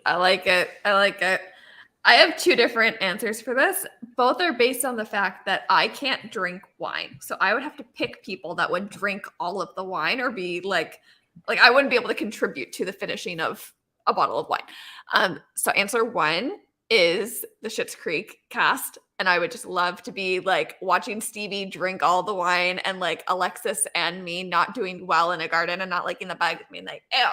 I like it. I have two different answers for this. Both are based on the fact that I can't drink wine. So I would have to pick people that would drink all of the wine or be like I wouldn't be able to contribute to the finishing of a bottle of wine. So answer one is the Schitt's Creek cast. And I would just love to be like watching Stevie drink all the wine and like Alexis and me not doing well in a garden and not liking the bag with me and like, ew,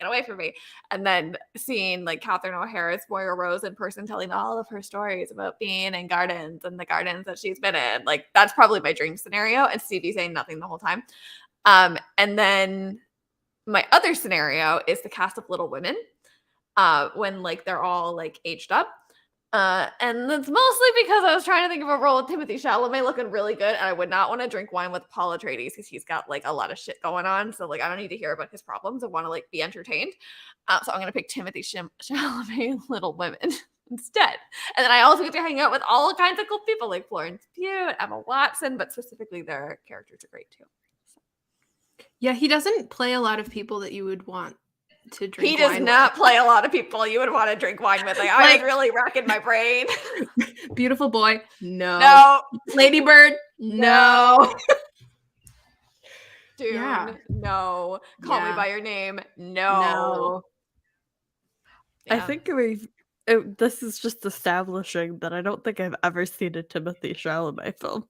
get away from me. And then seeing like Catherine O'Hara's Moira Rose in person telling all of her stories about being in gardens and the gardens that she's been in, like that's probably my dream scenario. And Stevie saying nothing the whole time. And then my other scenario is the cast of Little Women, when like they're all like aged up. And that's mostly because I was trying to think of a role with Timothée Chalamet looking really good, and I would not want to drink wine with Paul Atreides because he's got like a lot of shit going on. So like I don't need to hear about his problems. I want to like be entertained. So I'm gonna pick Timothée Chalamet, Little Women instead. And then I also get to hang out with all kinds of cool people like Florence Pugh, Emma Watson, but specifically their characters are great too. So. Yeah, he doesn't play a lot of people that you would want to drink. He does not play a lot of people you would want to drink wine with. Like, I was really racking my brain. Beautiful boy, no. No. Ladybird, no. Dune, no. Call Me by Your Name, no. I think this is just establishing that I don't think I've ever seen a Timothée Chalamet film.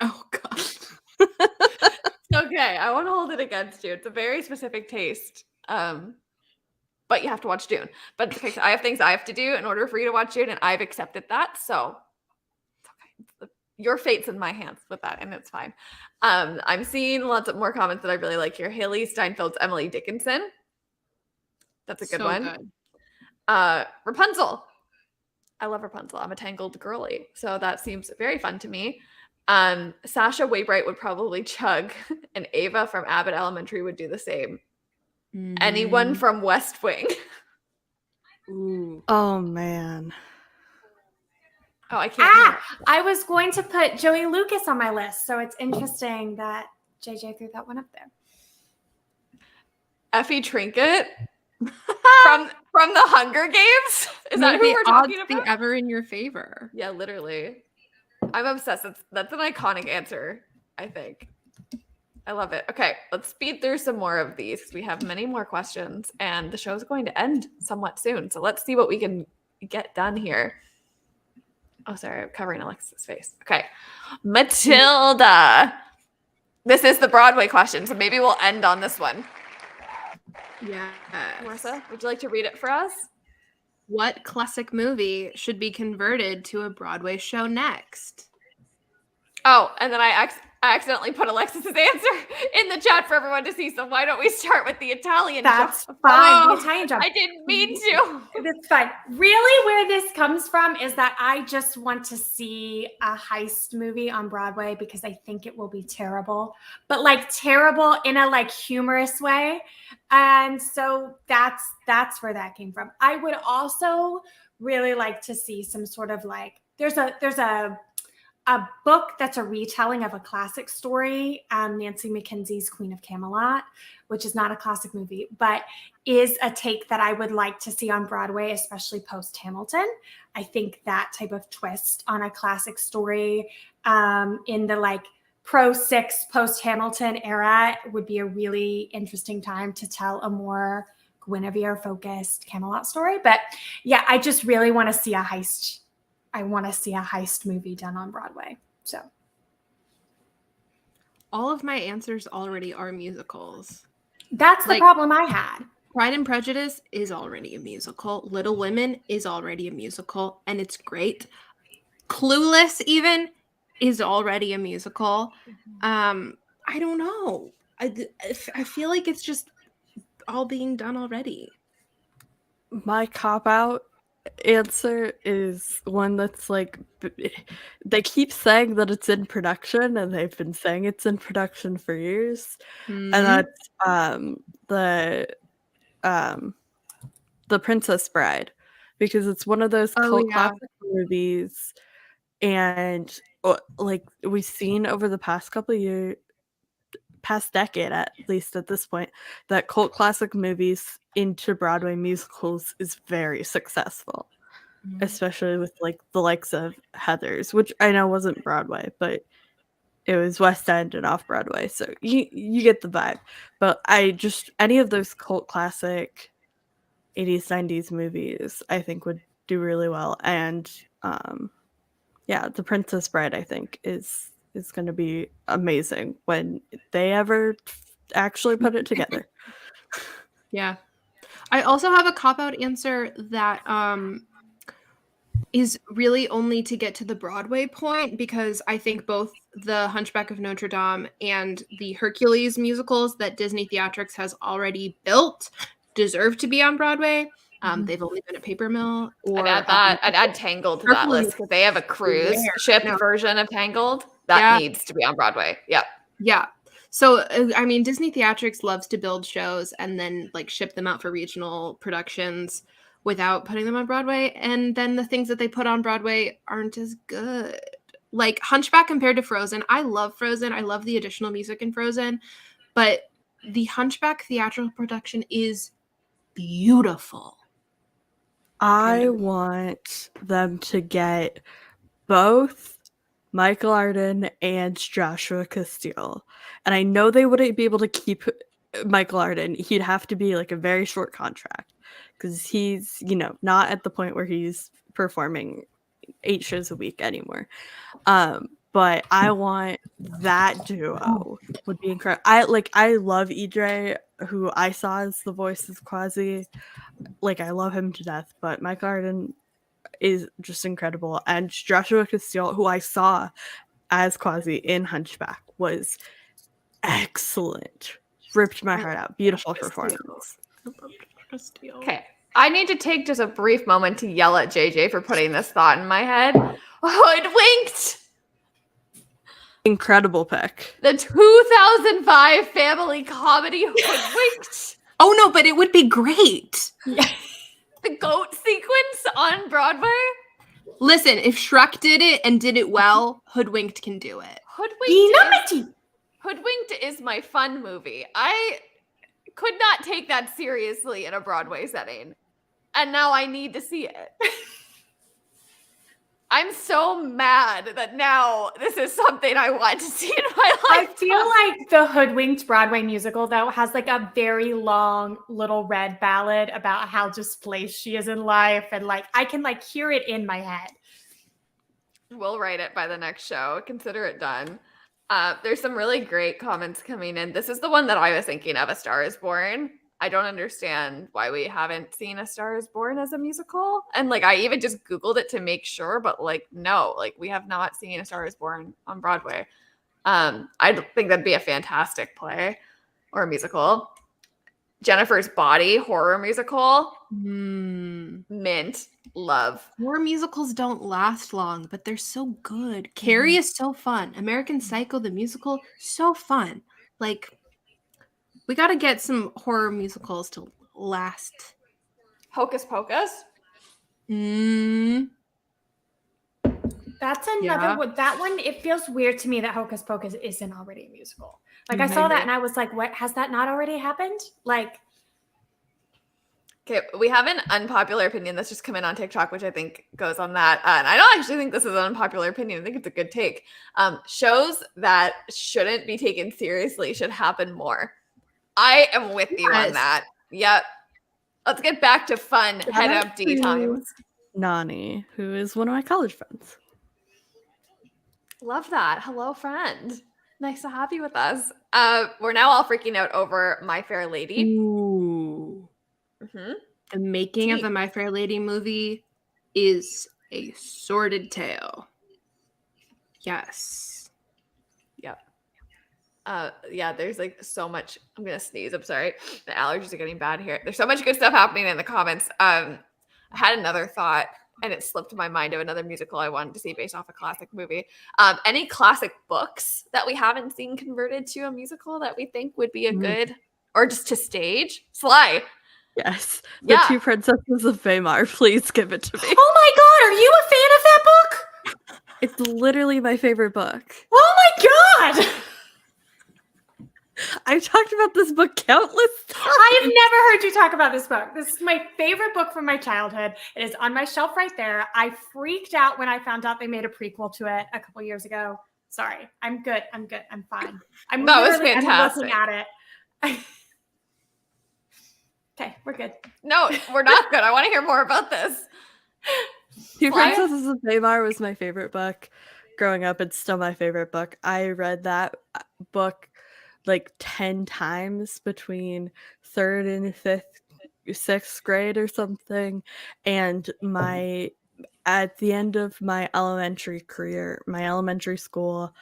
Oh god. Okay, I won't hold it against you. It's a very specific taste. But you have to watch Dune. But okay, I have things I have to do in order for you to watch Dune, and I've accepted that. So it's okay. Your fate's in my hands with that, and it's fine. I'm seeing lots of more comments that I really like here. Haley Steinfeld's Emily Dickinson. That's a good one. Good. Rapunzel. I love Rapunzel. I'm a tangled girly, so that seems very fun to me. Sasha Waybright would probably chug, and Ava from Abbott Elementary would do the same. Mm-hmm. Anyone from West Wing. Ooh. Oh man. Oh, I can't. I was going to put Joey Lucas on my list, so it's interesting that JJ threw that one up there. Effie Trinket from the Hunger Games. Is that who we're talking about? Ever in your favor? Yeah, literally. I'm obsessed. That's an iconic answer, I think. I love it. Okay, let's speed through some more of these because we have many more questions and the show's going to end somewhat soon. So let's see what we can get done here. Oh, sorry, I'm covering Alexis' face. Okay. Matilda. This is the Broadway question, so maybe we'll end on this one. Yeah. Marissa, would you like to read it for us? What classic movie should be converted to a Broadway show next? Oh, and then I accidentally put Alexis's answer in the chat for everyone to see. So why don't we start with the Italian job? That's fine. The Italian job. I didn't mean to. That's fine. Really, where this comes from is that I just want to see a heist movie on Broadway because I think it will be terrible, but like terrible in a like humorous way. And so that's where that came from. I would also really like to see some sort of like there's a book that's a retelling of a classic story, Nancy McKenzie's Queen of Camelot, which is not a classic movie, but is a take that I would like to see on Broadway, especially post-Hamilton. I think that type of twist on a classic story in the like pro-6 post-Hamilton era would be a really interesting time to tell a more Guinevere-focused Camelot story. But yeah, I just really want to see a heist. I want to see a heist movie done on Broadway. So all of my answers already are musicals. That's the problem I had. Pride and Prejudice is already a musical. Little Women is already a musical, and it's great. Clueless even is already a musical. I don't know. I feel like it's just all being done already. My cop-out answer is one that's like they keep saying that it's in production, and they've been saying it's in production for years, and that's the Princess Bride, because it's one of those cult classic movies, and like we've seen over the past couple of years, past decade at least at this point, that cult classic movies into Broadway musicals is very successful, especially with like the likes of Heathers, which I know wasn't Broadway, but it was West End and off Broadway, so you get the vibe. But any of those cult classic 80s 90s movies I think would do really well, and The Princess Bride I think is going to be amazing when they ever actually put it together. Yeah. I also have a cop-out answer that is really only to get to the Broadway point, because I think both the Hunchback of Notre Dame and the Hercules musicals that Disney Theatrics has already built deserve to be on Broadway. They've only been a paper mill. Or I'd add Tangled to that list because they have a cruise ship version of Tangled that needs to be on Broadway. Yep. Yeah. So, I mean, Disney Theatrics loves to build shows and then like ship them out for regional productions without putting them on Broadway. And then the things that they put on Broadway aren't as good. Like Hunchback compared to Frozen. I love Frozen. I love the additional music in Frozen. But the Hunchback theatrical production is beautiful. I want them to get both Michael Arden and Joshua Castile. And I know they wouldn't be able to keep Michael Arden. He'd have to be like a very short contract because he's, not at the point where he's performing 8 shows a week anymore. But I want that duo would be incredible. I love Idre, who I saw as the voice of Quasi. Like, I love him to death, but Michael Arden is just incredible. And Joshua Castile, who I saw as Quasi in Hunchback, was excellent. Ripped my heart out. Beautiful performance. Okay. I need to take just a brief moment to yell at JJ for putting this thought in my head. Hoodwinked! Incredible pick. The 2005 family comedy Hoodwinked. Oh no, but it would be great. The goat sequence on Broadway. Listen, if Shrek did it and did it well, Hoodwinked can do it. Hoodwinked is my fun movie. I could not take that seriously in a Broadway setting. And now I need to see it. I'm so mad that now this is something I want to see in my life. I feel like the Hoodwinked Broadway musical, though, has like a very long Little Red ballad about how displaced she is in life. And like, I can like hear it in my head. We'll write it by the next show. Consider it done. There's some really great comments coming in. This is the one that I was thinking of, A Star is Born. I don't understand why we haven't seen A Star is Born as a musical. And like, I even just Googled it to make sure, but like, no, like we have not seen A Star is Born on Broadway. I think that'd be a fantastic play or a musical. Jennifer's Body horror musical. Mint. Love. Horror musicals don't last long, but they're so good. Carrie is so fun. American Psycho, the musical, so fun. Like, we got to get some horror musicals to last. Hocus Pocus? That's another one. That one, it feels weird to me that Hocus Pocus isn't already a musical. Like, I saw that and I was like, what? Has that not already happened? Like, okay, we have an unpopular opinion that's just come in on TikTok, which I think goes on that. And I don't actually think this is an unpopular opinion. I think it's a good take. Shows that shouldn't be taken seriously should happen more. I am with you on that. Yep. Let's get back to fun, head empty times. Nani, who is one of my college friends. Love that. Hello, friend. Nice to have you with us. We're now all freaking out over My Fair Lady. Ooh. The making of the My Fair Lady movie is a sordid tale. Yes. Yep. Yeah, there's like so much. I'm gonna sneeze. I'm sorry. The allergies are getting bad here. There's so much good stuff happening in the comments. I had another thought and it slipped my mind of another musical I wanted to see based off a classic movie. Any classic books that we haven't seen converted to a musical that we think would be a good, or just to stage? Sly. Yes. The Two Princesses of Weimar. Please give it to me. Oh my God. Are you a fan of that book? It's literally my favorite book. Oh my God. I've talked about this book countless times. I have never heard you talk about this book. This is my favorite book from my childhood. It is on my shelf right there. I freaked out when I found out they made a prequel to it a couple years ago. Sorry. I'm good. I'm fine. That was fantastic. I'm looking at it. Okay, we're good. No, we're not good. I want to hear more about this. Two Princesses of Weimar was my favorite book growing up. It's still my favorite book. I read that book like 10 times between 3rd and 5th, 6th grade or something. And at the end of my elementary career, my elementary school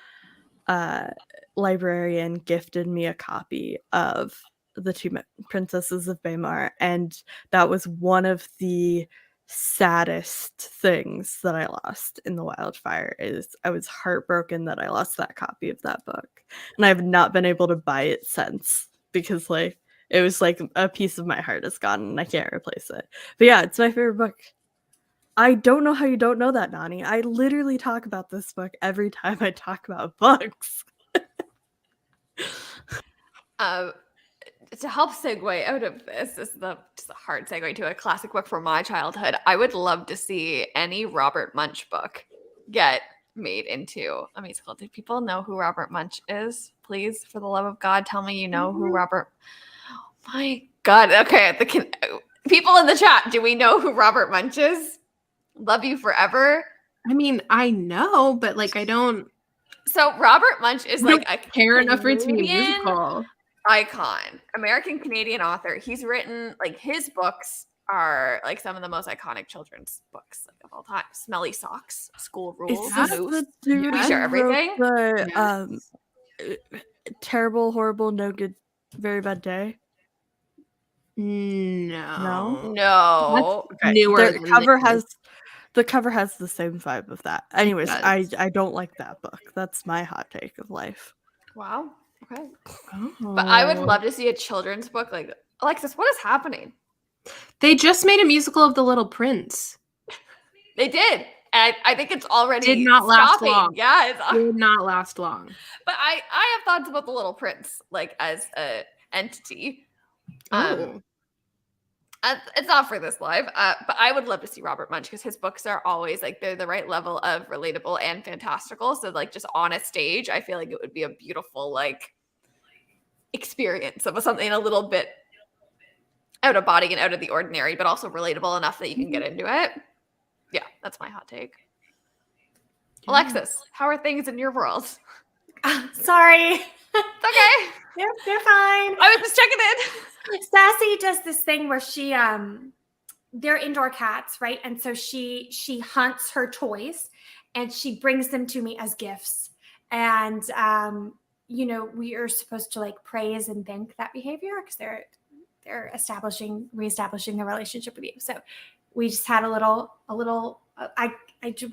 librarian gifted me a copy of The Two Princesses of Baymar, and that was one of the saddest things that I lost in the wildfire. Is I was heartbroken that I lost that copy of that book, and I have not been able to buy it since, because like it was like a piece of my heart is gone and I can't replace it. But yeah, it's my favorite book. I don't know how you don't know that, Nani. I literally talk about this book every time I talk about books. To help segue out of this is just a hard segue to a classic book from my childhood. I would love to see any Robert Munsch book get made into a musical. Do people know who Robert Munsch is? Please, for the love of God, tell me you know who Robert. Oh my God. Okay, people in the chat, do we know who Robert Munsch is? Love you forever. I mean, I know, but like I don't. So Robert Munsch is like a care enough for it to be a musical icon, American Canadian author. He's written like his books are like some of the most iconic children's books like, of all time. Smelly Socks, School Rules, the dude We Share Everything. Terrible, horrible, no good, very bad day. No. Okay. Newer. The cover has the same vibe of that. Anyways, I don't like that book. That's my hot take of life. Wow. Okay. Oh. But I would love to see a children's book. Like, Alexis, what is happening? They just made a musical of The Little Prince. They did. And I think it's already did not last long. Yeah, it did not last long. But I have thoughts about The Little Prince, like as a entity. It's not for this live, but I would love to see Robert Munsch because his books are always like they're the right level of relatable and fantastical. So like just on a stage, I feel like it would be a beautiful like experience of something a little bit out of body and out of the ordinary, but also relatable enough that you can get into it. Yeah, that's my hot take. Yeah. Alexis, how are things in your world? Sorry. It's okay. They're fine. I was just checking in. Sassy does this thing where she they're indoor cats, right? And so she hunts her toys and she brings them to me as gifts. And you know, we are supposed to like praise and thank that behavior because they're reestablishing the relationship with you. So we just had a little I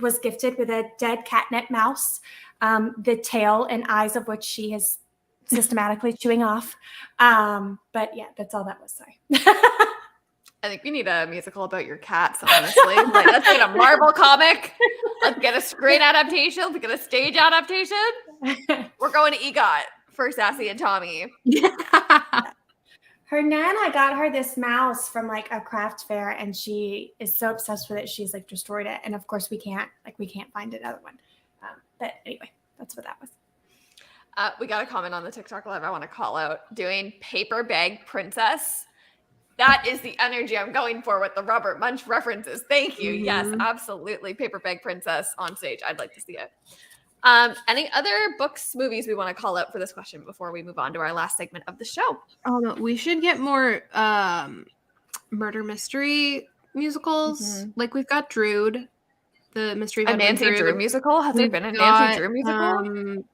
was gifted with a dead catnip mouse, the tail and eyes of which she is systematically chewing off. But yeah, that's all that was. Sorry. I think we need a musical about your cats, honestly. Like, let's get a Marvel comic. Let's get a screen adaptation. Let's get a stage adaptation. We're going to EGOT for Sassy and Tommy. Her Nana got her this mouse from like a craft fair, and she is so obsessed with it. She's like destroyed it, and of course we can't find another one. But anyway, that's what that was. We got a comment on the TikTok live I want to call out. Doing Paper Bag Princess. That is the energy I'm going for with the Robert Munsch references. Thank you. Mm-hmm. Yes, absolutely. Paper Bag Princess on stage. I'd like to see it. Any other books, movies we want to call out for this question before we move on to our last segment of the show? Oh no, we should get more murder mystery musicals. Mm-hmm. Like we've got Drood, the mystery of Nancy Drew musical. Has there been a Nancy Drew musical?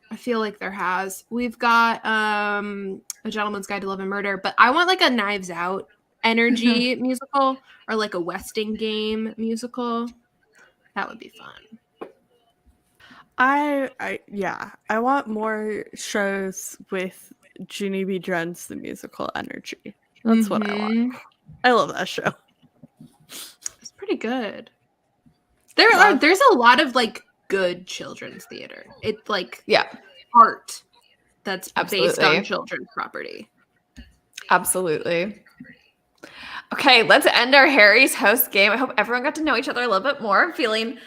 I feel like there has. We've got A Gentleman's Guide to Love and Murder, but I want like a Knives Out energy musical or like a Westing Game musical. That would be fun. I want more shows with Junie B. Druns the musical energy. That's what I want. I love that show. It's pretty good. There's a lot of like good children's theater. It's like art that's based on children's property. Absolutely. Okay, let's end our Harry's House game. I hope everyone got to know each other a little bit more. Feeling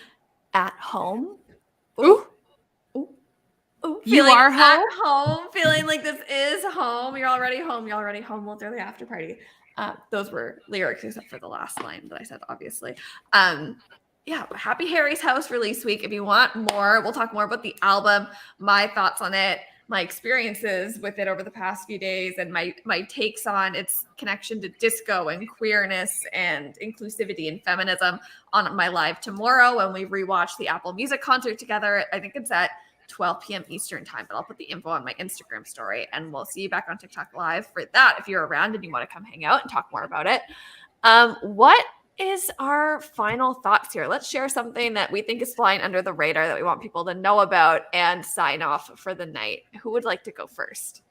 at home. Ooh. You are home? At home. Feeling like this is home. You're already home. You're already home. We'll do the after party. Those were lyrics except for the last line that I said, obviously. Happy Harry's House release week. If you want more, we'll talk more about the album, my thoughts on it, my experiences with it over the past few days and my takes on its connection to disco and queerness and inclusivity and feminism on my live tomorrow when we rewatch the Apple Music concert together. I think it's at 12 p.m. Eastern time, but I'll put the info on my Instagram story, and we'll see you back on TikTok Live for that if you're around and you want to come hang out and talk more about it. What is our final thoughts here? Let's share something that we think is flying under the radar that we want people to know about and sign off for the night. Who would like to go first?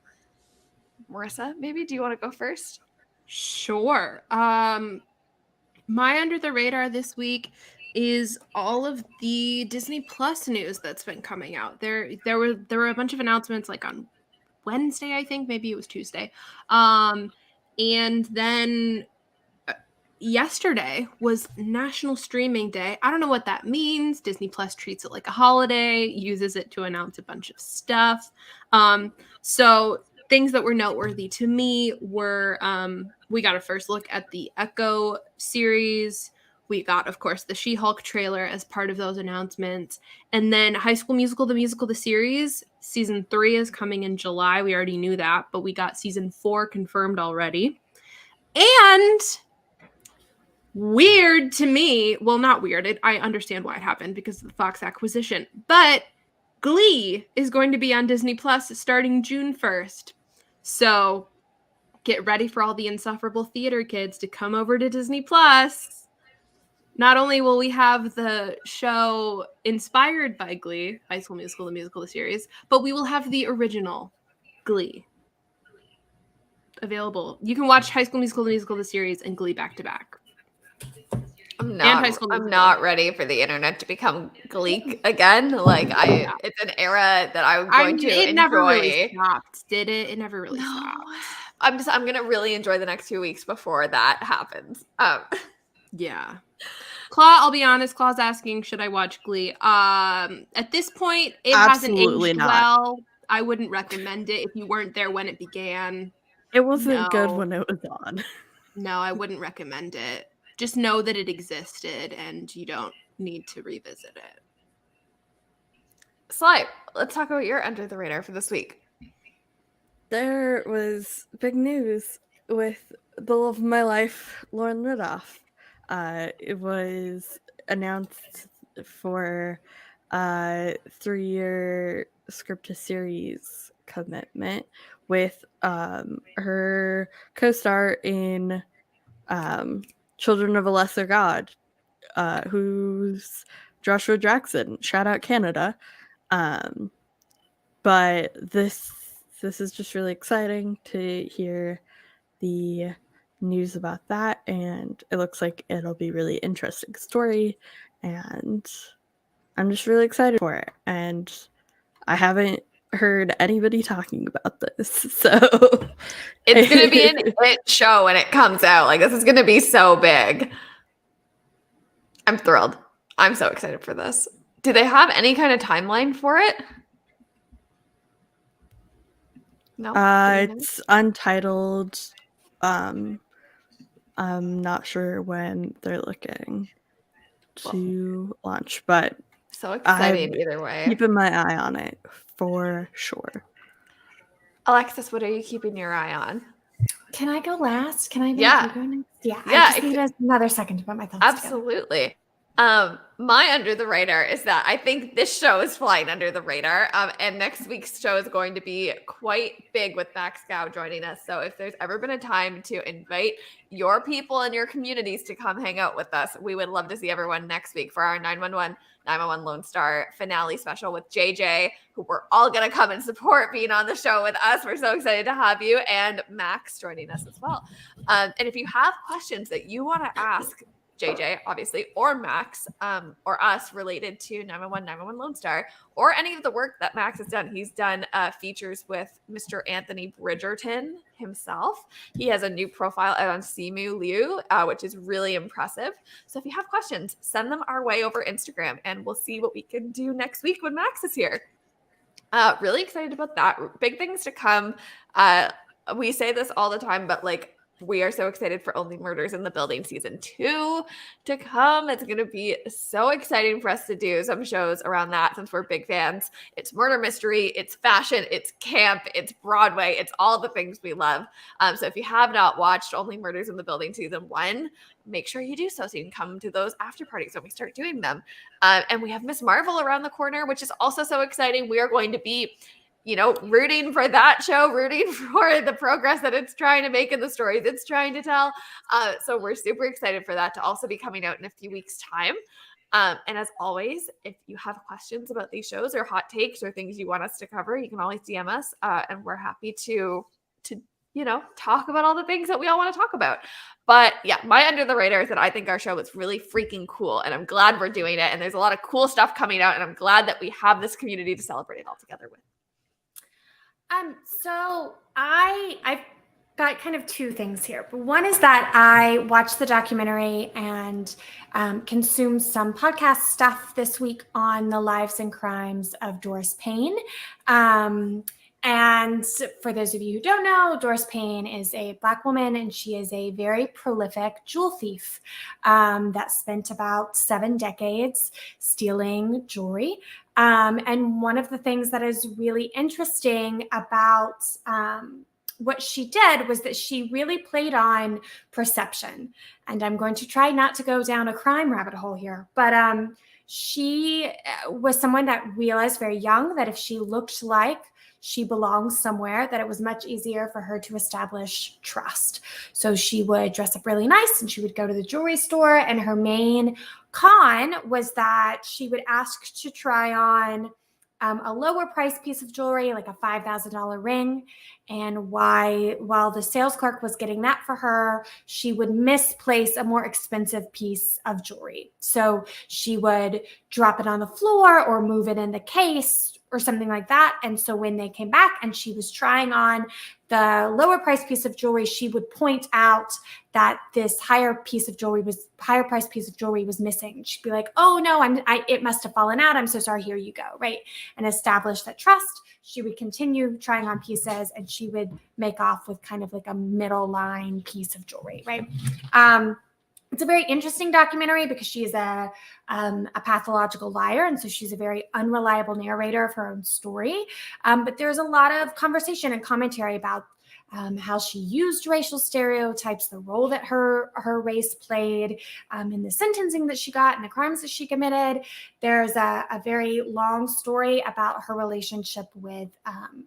Marissa, maybe? Do you want to go first? Sure. My under the radar this week is all of the Disney Plus news that's been coming out. There were a bunch of announcements like on Wednesday, I think, maybe it was Tuesday. And then yesterday was National Streaming Day. I don't know what that means. Disney Plus treats it like a holiday, uses it to announce a bunch of stuff. So things that were noteworthy to me were we got a first look at the Echo series. We got, of course, the She-Hulk trailer as part of those announcements. And then High School Musical, the series, season 3 is coming in July. We already knew that, but we got season 4 confirmed already. And weird to me, well, not weird. I understand why it happened because of the Fox acquisition, but Glee is going to be on Disney Plus starting June 1st. So get ready for all the insufferable theater kids to come over to Disney Plus. Not only will we have the show inspired by Glee, High School Musical, the series, but we will have the original Glee available. You can watch High School Musical, the series, and Glee back to back. I'm not ready for the internet to become Gleek again. Like it's an era that I'm going to enjoy. It never really stopped, did it? It never really stopped. I'm gonna really enjoy the next 2 weeks before that happens. Yeah. Claw, I'll be honest, Claw's asking, should I watch Glee? At this point, it Absolutely hasn't aged well. I wouldn't recommend it if you weren't there when it began. It wasn't good when it was on. No, I wouldn't recommend it. Just know that it existed and you don't need to revisit it. Sly, let's talk about your under the radar for this week. There was big news with the love of my life, Lauren Riddoff. It was announced for a 3-year script to series commitment with her co-star in Children of a Lesser God, who's Joshua Jackson. Shout out Canada. But this is just really exciting to hear the news about that, and it looks like it'll be really interesting story, and I'm just really excited for it. And I haven't heard anybody talking about this, so it's gonna be an it show when it comes out. Like, this is gonna be so big. I'm thrilled. I'm so excited for this. Do they have any kind of timeline for it? No, it's untitled. I'm not sure when they're looking to launch, but so excited either way. Keeping my eye on it for sure. Alexis, what are you keeping your eye on? Can I go last? Can I? Yeah. Go next? Yeah. Yeah. I just need another second to put my thoughts Absolutely. My under the radar is that I think this show is flying under the radar. And next week's show is going to be quite big with Max Gow joining us. So if there's ever been a time to invite your people and your communities to come hang out with us, we would love to see everyone next week for our 911 Lone Star finale special with JJ, who we're all going to come and support being on the show with us. We're so excited to have you, and Max joining us as well. And if you have questions that you want to ask JJ, obviously, or Max, or us related to 911 Lone Star, or any of the work that Max has done. He's done features with Mr. Anthony Bridgerton himself. He has a new profile out on Simu Liu, which is really impressive. So if you have questions, send them our way over Instagram, and we'll see what we can do next week when Max is here. Really excited about that. Big things to come. We say this all the time, but like, We are so excited for Only Murders in the Building season 2 to come. It's going to be so exciting for us to do some shows around that since we're big fans. It's murder mystery, it's fashion, it's camp, it's Broadway, it's all the things we love. So if you have not watched Only Murders in the Building season 1, make sure you do so you can come to those after parties when we start doing them. And we have Miss Marvel around the corner, which is also so exciting. We are going to be rooting for that show, rooting for the progress that it's trying to make and the stories it's trying to tell. So we're super excited for that to also be coming out in a few weeks' time. And as always, if you have questions about these shows or hot takes or things you want us to cover, you can always DM us, and we're happy to talk about all the things that we all want to talk about. But yeah, my under the radar is that I think our show is really freaking cool, and I'm glad we're doing it. And there's a lot of cool stuff coming out, and I'm glad that we have this community to celebrate it all together with. So I've got kind of two things here. But one is that I watched the documentary and consumed some podcast stuff this week on the lives and crimes of Doris Payne. And for those of you who don't know, Doris Payne is a Black woman, and she is a very prolific jewel thief that spent about 7 decades stealing jewelry. And one of the things that is really interesting about what she did was that she really played on perception. And I'm going to try not to go down a crime rabbit hole here, but she was someone that realized very young that if she looked like she belonged somewhere, that it was much easier for her to establish trust. So she would dress up really nice and she would go to the jewelry store, and her main con was that she would ask to try on a lower price piece of jewelry, like a $5,000 ring. And while the sales clerk was getting that for her, she would misplace a more expensive piece of jewelry. So she would drop it on the floor or move it in the case or something like that. And so when they came back and she was trying on the lower price piece of jewelry, she would point out that this higher priced piece of jewelry was missing. She'd be like, "Oh no, it must have fallen out. I'm so sorry. Here you go." Right. And establish that trust. She would continue trying on pieces, and she would make off with kind of like a middle line piece of jewelry. Right. It's a very interesting documentary because she's a pathological liar. And so she's a very unreliable narrator of her own story. But there's a lot of conversation and commentary about how she used racial stereotypes, the role that her race played in the sentencing that she got and the crimes that she committed. There's a very long story about her relationship with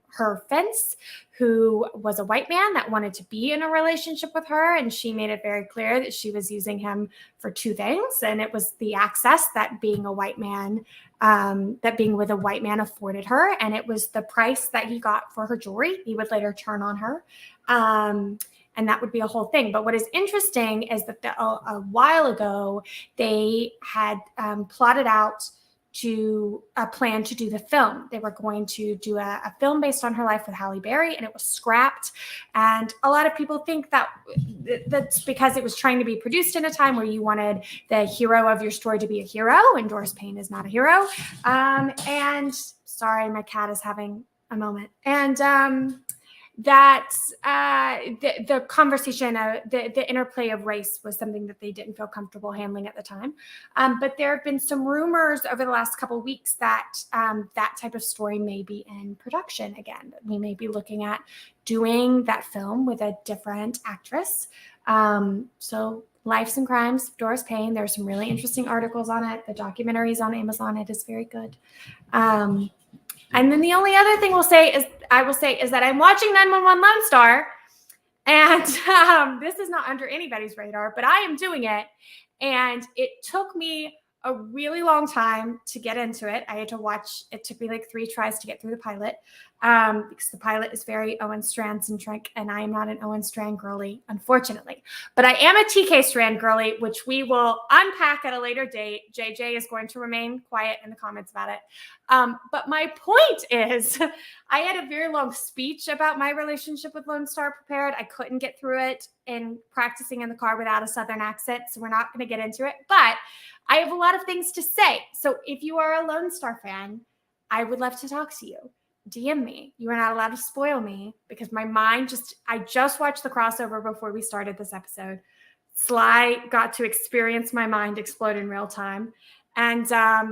her fence, who was a white man that wanted to be in a relationship with her. And she made it very clear that she was using him for 2 things. And it was the access that being a white man, that being with a white man afforded her. And it was the price that he got for her jewelry. He would later turn on her. And that would be a whole thing. But what is interesting is that a while ago, they had plotted out to a plan to do the film. They were going to do a film based on her life with Halle Berry, and it was scrapped. And a lot of people think that that's because it was trying to be produced in a time where you wanted the hero of your story to be a hero, and Doris Payne is not a hero. And sorry, my cat is having a moment. And that the conversation, the interplay of race was something that they didn't feel comfortable handling at the time. But there have been some rumors over the last couple of weeks that that type of story may be in production again. We may be looking at doing that film with a different actress. So Lives and Crimes, Doris Payne. There's some really interesting articles on it. The documentary is on Amazon. It is very good. And then the only other thing I will say is that I'm watching 911 Lone Star, and this is not under anybody's radar, but I am doing it. And it took me a really long time to get into it. I had to watch, it took me like 3 tries to get through the pilot, because the pilot is very Owen Strand-centric, and I am not an Owen Strand girly, unfortunately. But I am a TK Strand girly, which we will unpack at a later date. JJ is going to remain quiet in the comments about it. But my point is, I had a very long speech about my relationship with Lone Star prepared. I couldn't get through it in practicing in the car without a Southern accent, so we're not going to get into it. But I have a lot of things to say. So if you are a Lone Star fan, I would love to talk to you. DM me. You are not allowed to spoil me because my mind I just watched the crossover before we started this episode. Sly got to experience my mind explode in real time. And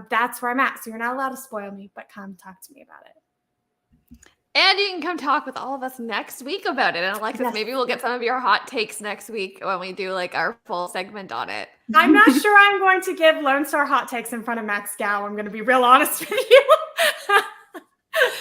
that's where I'm at. So you're not allowed to spoil me, but come talk to me about it. And you can come talk with all of us next week about it. And Alexis, Yes. maybe we'll get some of your hot takes next week when we do like our full segment on it. I'm not sure I'm going to give Lone Star hot takes in front of Max Gow. I'm going to be real honest with you.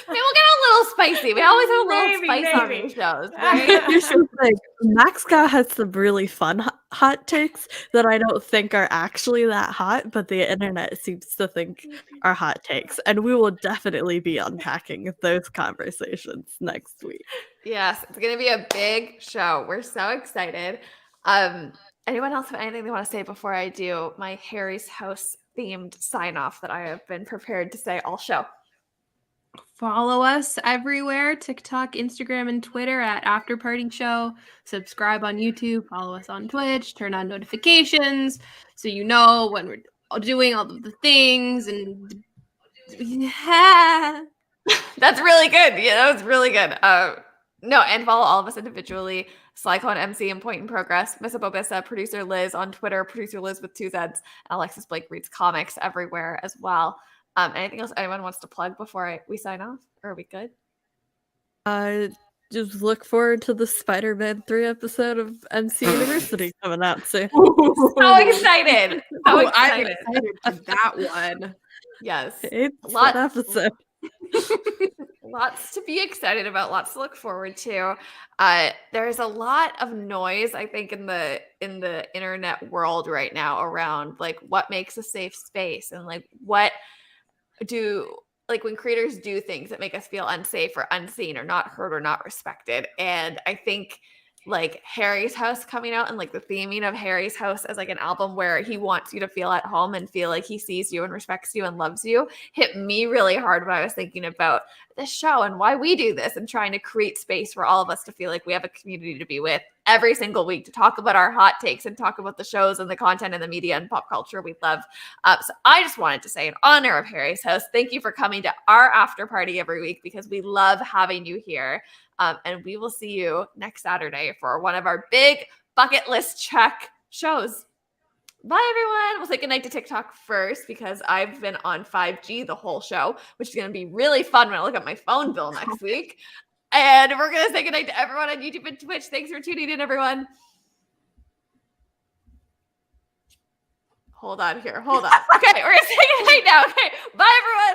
Maybe we'll get a little spicy. We always have a little spice on these shows, right? Here's the thing. Max Gow has some really fun hot takes that I don't think are actually that hot, but the internet seems to think are hot takes. And we will definitely be unpacking those conversations next week. Yes, it's going to be a big show. We're so excited. Anyone else have anything they want to say before I do my Harry's House themed sign off that I have been prepared to say all show? Follow us everywhere, TikTok, Instagram, and Twitter at After Party Show. Subscribe on YouTube, follow us on Twitch, turn on notifications so you know when we're doing all of the things. And That's really good. Yeah, that was really good. No, and follow all of us individually. Slycon MC and Point in Progress, Missa Bobissa, producer Liz on Twitter, producer Liz with 2 Zs, and Alexis Blake reads comics everywhere as well. Anything else anyone wants to plug before we sign off? Or are we good? Just look forward to the Spider-Man 3 episode of MC University coming out soon. So excited. So excited. I'm excited for that one. Yes. It's Lot- an episode. Lots to be excited about, lots to look forward to. There's a lot of noise, I think, in the internet world right now around like what makes a safe space and like what do like when creators do things that make us feel unsafe or unseen or not heard or not respected. And I think like Harry's House coming out and like the theming of Harry's House as like an album where he wants you to feel at home and feel like he sees you and respects you and loves you hit me really hard when I was thinking about this show and why we do this and trying to create space for all of us to feel like we have a community to be with every single week to talk about our hot takes and talk about the shows and the content and the media and pop culture we love. So I just wanted to say in honor of Harry's House, thank you for coming to our after party every week because we love having you here. And we will see you next Saturday for one of our big bucket list check shows. Bye, everyone. We'll say goodnight to TikTok first because I've been on 5G the whole show, which is going to be really fun when I look at my phone bill next week. And we're going to say goodnight to everyone on YouTube and Twitch. Thanks for tuning in, everyone. Hold on here. Hold on. Okay, we're going to say goodnight now. Okay, bye, everyone.